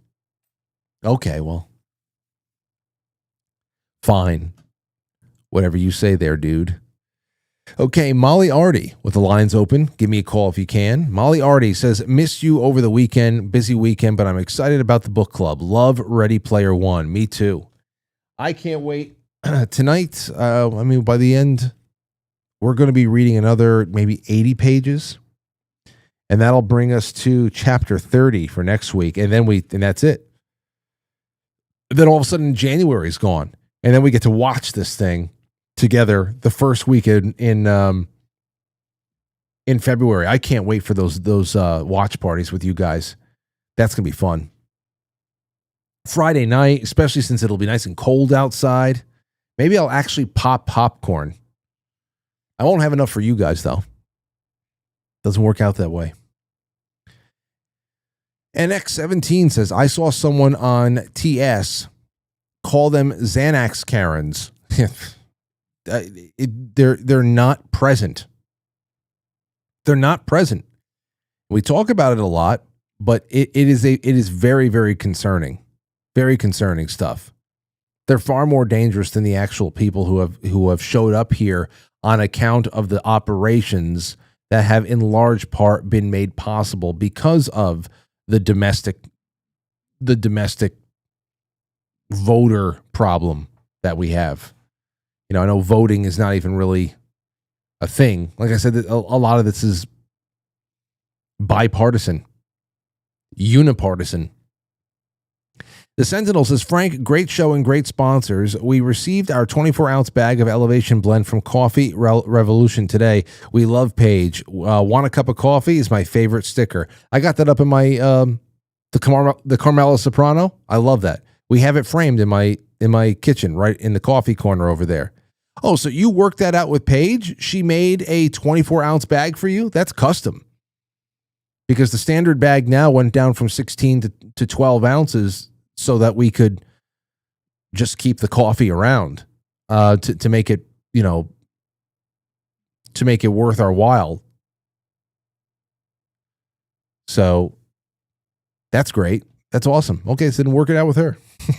Okay, well, fine. Whatever you say there, dude. Okay, Molly Arty with the lines open. Give me a call if you can. Molly Arty says, missed you over the weekend. Busy weekend, but I'm excited about the book club. Love Ready Player One. Me too. I can't wait. Tonight, by the end we're going to be reading another maybe 80 pages. And that'll bring us to chapter 30 for next week. And that's it. Then all of a sudden January is gone. And then we get to watch this thing together the first week in February. I can't wait for those watch parties with you guys. That's going to be fun. Friday night, especially since it'll be nice and cold outside. Maybe I'll actually pop popcorn. I won't have enough for you guys, though. Doesn't work out that way. NX17 says, I saw someone on TS call them Xanax Karens. They're not present. They're not present. We talk about it a lot, but it is very, very concerning. Very concerning stuff. They're far more dangerous than the actual people who have showed up here on account of the operations that have in large part been made possible because of the domestic voter problem that we have. You know, I know voting is not even really a thing. Like I said, a lot of this is bipartisan, unipartisan. The Sentinel says, Frank, great show and great sponsors. We received our 24-ounce bag of Elevation Blend from Coffee Revolution today. We love Paige. Want a cup of coffee is my favorite sticker. I got that up in my the Carmela Soprano. I love that. We have it framed in my kitchen, right in the coffee corner over there. Oh, so you worked that out with Paige? She made a 24-ounce bag for you? That's custom. Because the standard bag now went down from 16 to 12 ounces so that we could just keep the coffee around to make it, to make it worth our while. So that's great. That's awesome. Okay, so then work it out with her. You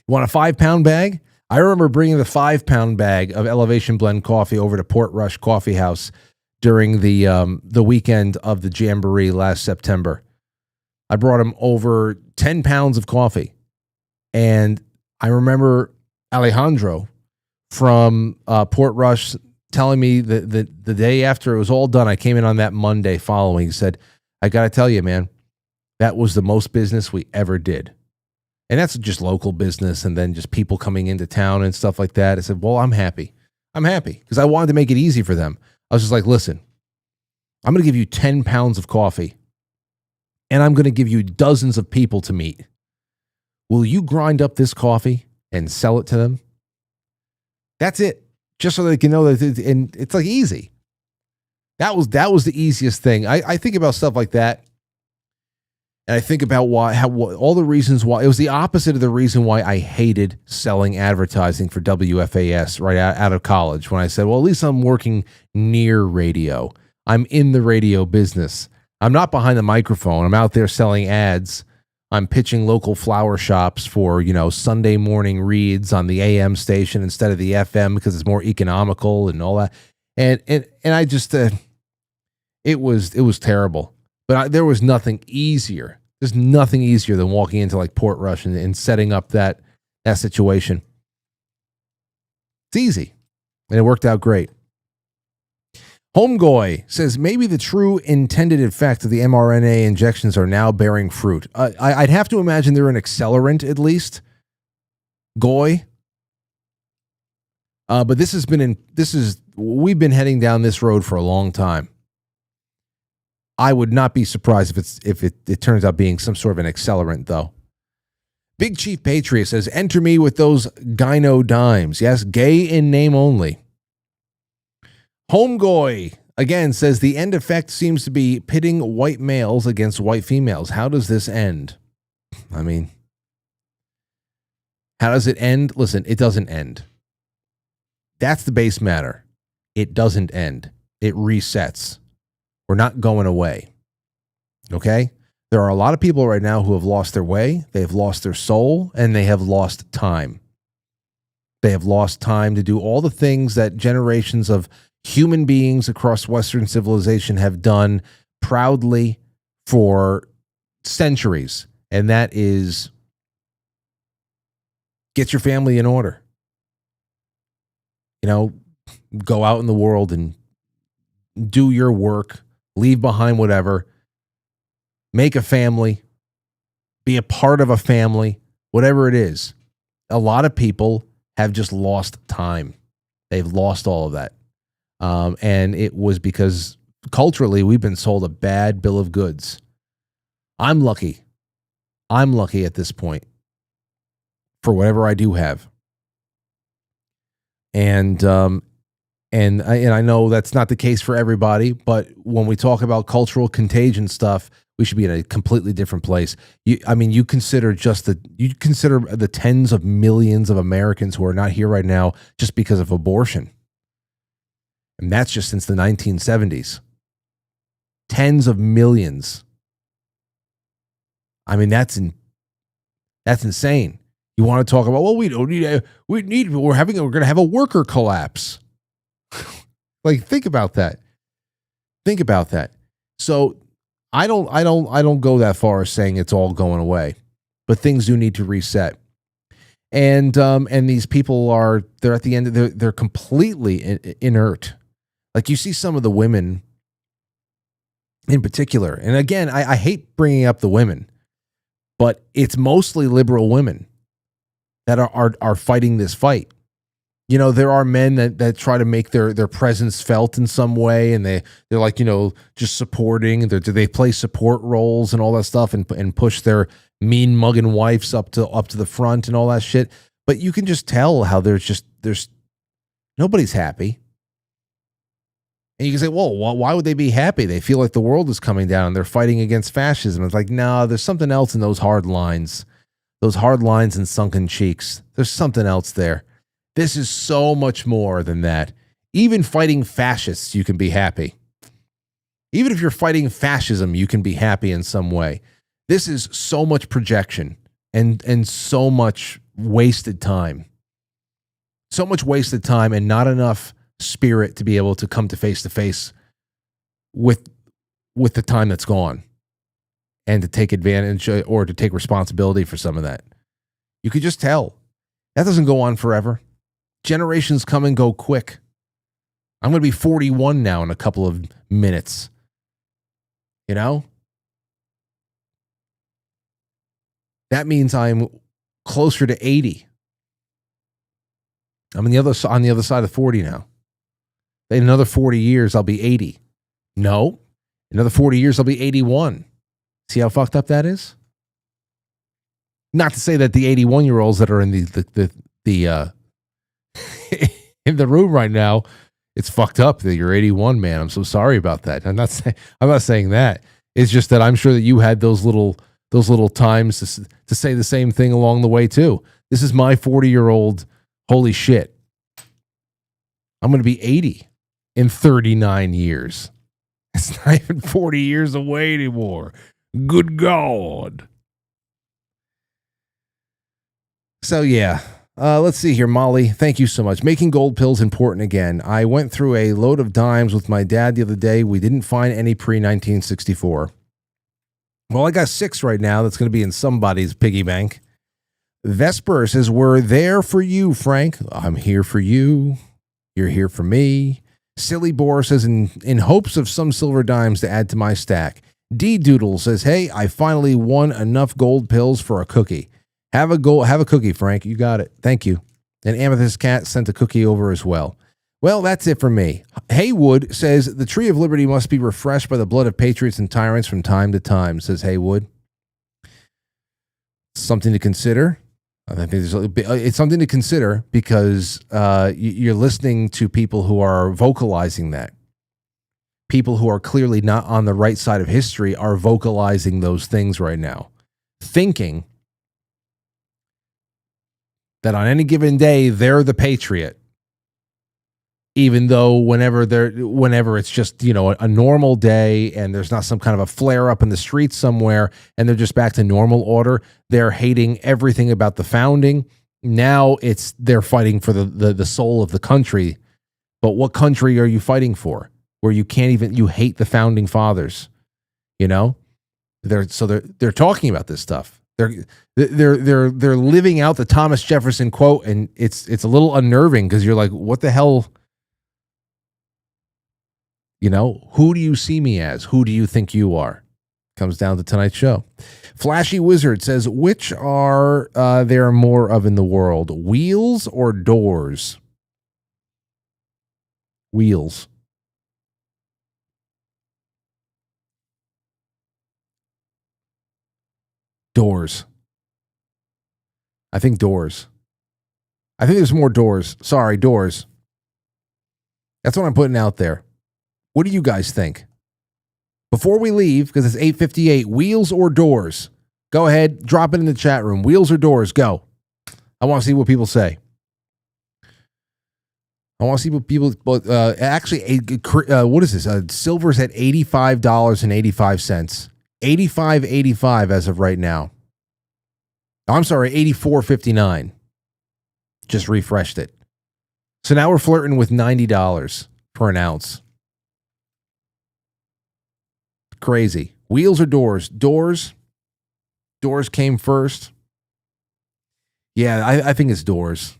want a 5-pound bag? I remember bringing the 5-pound bag of Elevation Blend coffee over to Port Rush Coffee House during the weekend of the Jamboree last September. I brought him over 10 pounds of coffee. And I remember Alejandro from Port Rush telling me that the day after it was all done, I came in on that Monday following. He said, I got to tell you, man, that was the most business we ever did. And that's just local business and then just people coming into town and stuff like that. I said, well, I'm happy. I'm happy because I wanted to make it easy for them. I was just like, listen, I'm going to give you 10 pounds of coffee and I'm going to give you dozens of people to meet. Will you grind up this coffee and sell it to them? That's it. Just so they can know that and it's like easy. That was the easiest thing. I think about stuff like that. And I think about all the reasons why. It was the opposite of the reason why I hated selling advertising for WFAS right out of college. When I said, well, at least I'm working near radio. I'm in the radio business. I'm not behind the microphone. I'm out there selling ads. I'm pitching local flower shops for, Sunday morning reads on the AM station instead of the FM because it's more economical and all that. And I just, it was terrible. But there was nothing easier. There's nothing easier than walking into like Port Rush and setting up that situation. It's easy. And it worked out great. Homegoy says, maybe the true intended effect of the mRNA injections are now bearing fruit. I'd have to imagine they're an accelerant at least. Goy. But we've been heading down this road for a long time. I would not be surprised if it turns out being some sort of an accelerant, though. Big Chief Patriot says, enter me with those gyno dimes. Yes, gay in name only. Homegoy, again, says the end effect seems to be pitting white males against white females. How does this end? I mean, how does it end? Listen, it doesn't end. That's the base matter. It doesn't end. It resets. We're not going away. Okay? There are a lot of people right now who have lost their way, they have lost their soul, and they have lost time. They have lost time to do all the things that generations of human beings across Western civilization have done proudly for centuries. And that is get your family in order. go out in the world and do your work, leave behind whatever, make a family, be a part of a family, whatever it is. A lot of people have just lost time. They've lost all of that. And it was because culturally we've been sold a bad bill of goods. I'm lucky. I'm lucky at this point for whatever I do have. And I know that's not the case for everybody, but when we talk about cultural contagion stuff, we should be in a completely different place. You consider the tens of millions of Americans who are not here right now just because of abortion. And that's just since the 1970s. Tens of millions. I mean, that's insane. You want to talk about, well, we're going to have a worker collapse. Like, think about that. Think about that. So I don't go that far as saying it's all going away, but things do need to reset. And these people they're at the end, they're completely inert. Like, you see some of the women in particular, and again, I hate bringing up the women, but it's mostly liberal women that are fighting this fight. You know, there are men that try to make their presence felt in some way, and they're like, you know, just supporting. They play support roles and all that stuff, and push their mean mugging wives up to the front and all that shit. But you can just tell how there's nobody's happy. And you can say, well, why would they be happy? They feel like the world is coming down and they're fighting against fascism. It's like, no, there's something else in those hard lines. Those hard lines and sunken cheeks. There's something else there. This is so much more than that. Even fighting fascists, you can be happy. Even if you're fighting fascism, you can be happy in some way. This is so much projection and so much wasted time. So much wasted time and not enough spirit to be able to come to face with the time that's gone and to take advantage or to take responsibility for some of that. You could just tell. That doesn't go on forever. Generations come and go quick. I'm going to be 41 now in a couple of minutes. You know? That means I'm closer to 80. I'm on the other side of 40 now. In another 40 years, I'll be 80. No. Another 40 years, I'll be 81. See how fucked up that is? Not to say that the 81-year-olds that are in the in the room right now, it's fucked up that you're 81, man. I'm so sorry about that. I'm not saying that. It's just that I'm sure that you had those little times to say the same thing along the way too. This is my 40-year-old. Holy shit. I'm going to be 80 in 39 years. It's not even 40 years away anymore. Good God. So yeah, let's see here. Molly, thank you so much. Making gold pills important again. I went through a load of dimes with my dad the other day. We didn't find any pre-1964. Well, I got 6 right now. That's going to be in somebody's piggy bank. Vesper says, we're there for you, Frank. I'm here for you. You're here for me. Silly Boar says, in hopes of some silver dimes to add to my stack. D Doodle says, hey, I finally won enough gold pills for a cookie. Have a cookie, Frank. You got it. Thank you. And Amethyst Cat sent a cookie over as well. Well, that's it for me. Haywood says, the tree of liberty must be refreshed by the blood of patriots and tyrants from time to time, says Haywood. Something to consider. I think it's something to consider because you're listening to people who are vocalizing that. People who are clearly not on the right side of history are vocalizing those things right now, thinking that on any given day they're the patriot, even though whenever it's just, you know, a normal day and there's not some kind of a flare up in the streets somewhere and they're just back to normal order, they're hating everything about the founding. Now they're fighting for the soul of the country. But what country are you fighting for? Where you hate the founding fathers, you know? They're talking about this stuff. They're living out the Thomas Jefferson quote, and it's a little unnerving because you're like, what the hell You know, who do you see me as? Who do you think you are? Comes down to tonight's show. Flashy Wizard says, which are there more of in the world, wheels or doors? Wheels. Doors. I think doors. I think there's more doors. Sorry, doors. That's what I'm putting out there. What do you guys think? Before we leave, because it's 8:58, wheels or doors? Go ahead, drop it in the chat room. Wheels or doors? Go. I want to see what people say. I want to see what people. Actually, what is this? Silver's at $85.85. $85.85 as of right now. I'm sorry, $84.59. Just refreshed it. So now we're flirting with $90 for an ounce. Crazy. Wheels or doors? Doors. Doors came first. Yeah, I think it's doors.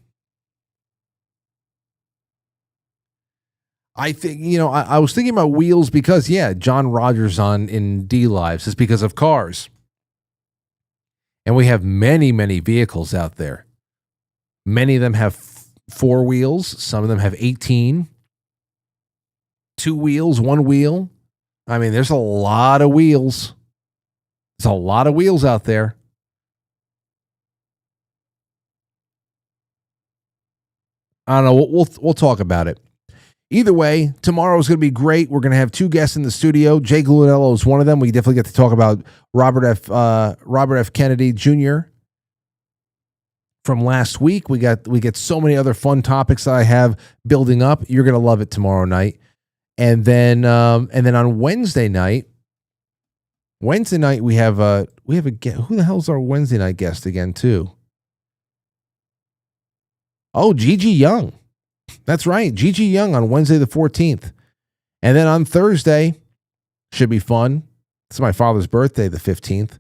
I think, I was thinking about wheels because, John Rogers in D Lives is because of cars. And we have many, many vehicles out there. Many of them have 4 wheels. Some of them have 18. 2 wheels, 1 wheel. I mean, there's a lot of wheels. There's a lot of wheels out there. I don't know. We'll talk about it. Either way, tomorrow is going to be great. We're going to have 2 guests in the studio. Jay Gluanello is one of them. We definitely get to talk about Robert F. Kennedy Jr. from last week. We get so many other fun topics that I have building up. You're going to love it tomorrow night. And then on Wednesday night we have a guest. Who the hell's our Wednesday night guest again too? Oh, Gigi Young. That's right, Gigi Young on Wednesday the 14th. And then on Thursday, should be fun. It's my father's birthday, the 15th.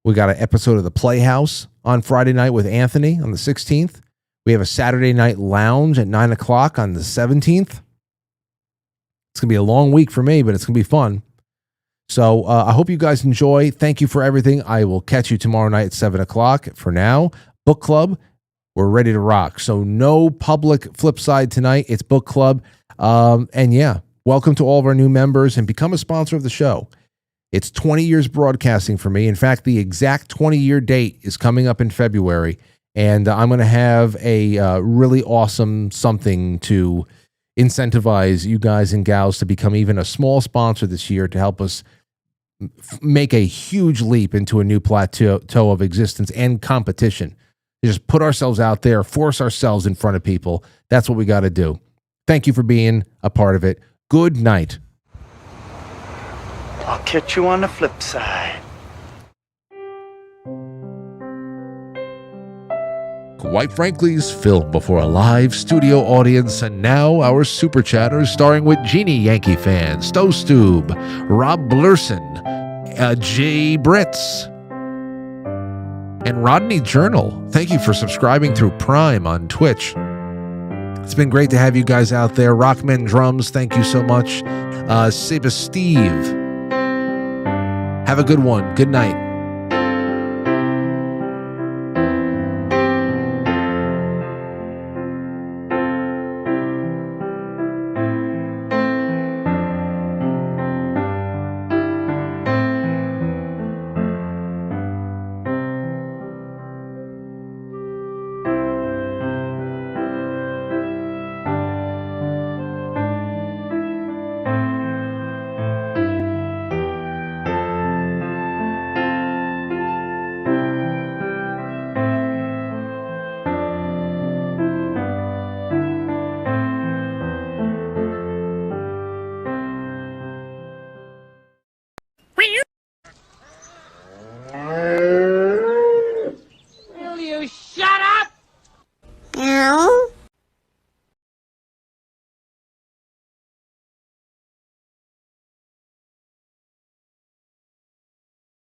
We got an episode of The Playhouse on Friday night with Anthony on the 16th. We have a Saturday night lounge at 9 o'clock on the 17th. It's going to be a long week for me, but it's going to be fun. So I hope you guys enjoy. Thank you for everything. I will catch you tomorrow night at 7 o'clock. For now, book club, we're ready to rock. So no public flip side tonight. It's book club. And welcome to all of our new members and become a sponsor of the show. It's 20 years broadcasting for me. In fact, the exact 20-year date is coming up in February. And I'm going to have a really awesome something to incentivize you guys and gals to become even a small sponsor this year to help us make a huge leap into a new plateau of existence and competition. Just put ourselves out there, force ourselves in front of people. That's what we got to do. Thank you for being a part of it. Good night. I'll catch you on the flip side. Quite Frankly's filmed before a live studio audience, and now our super chatters starring with Jeannie Yankee Fan, Stowstube, Rob Blurson, Jay Britz, and Rodney Journal. Thank you for subscribing through Prime on Twitch. It's been great to have you guys out there. Rockman Drums, thank you so much. Seba Steve. Have a good one. Good night.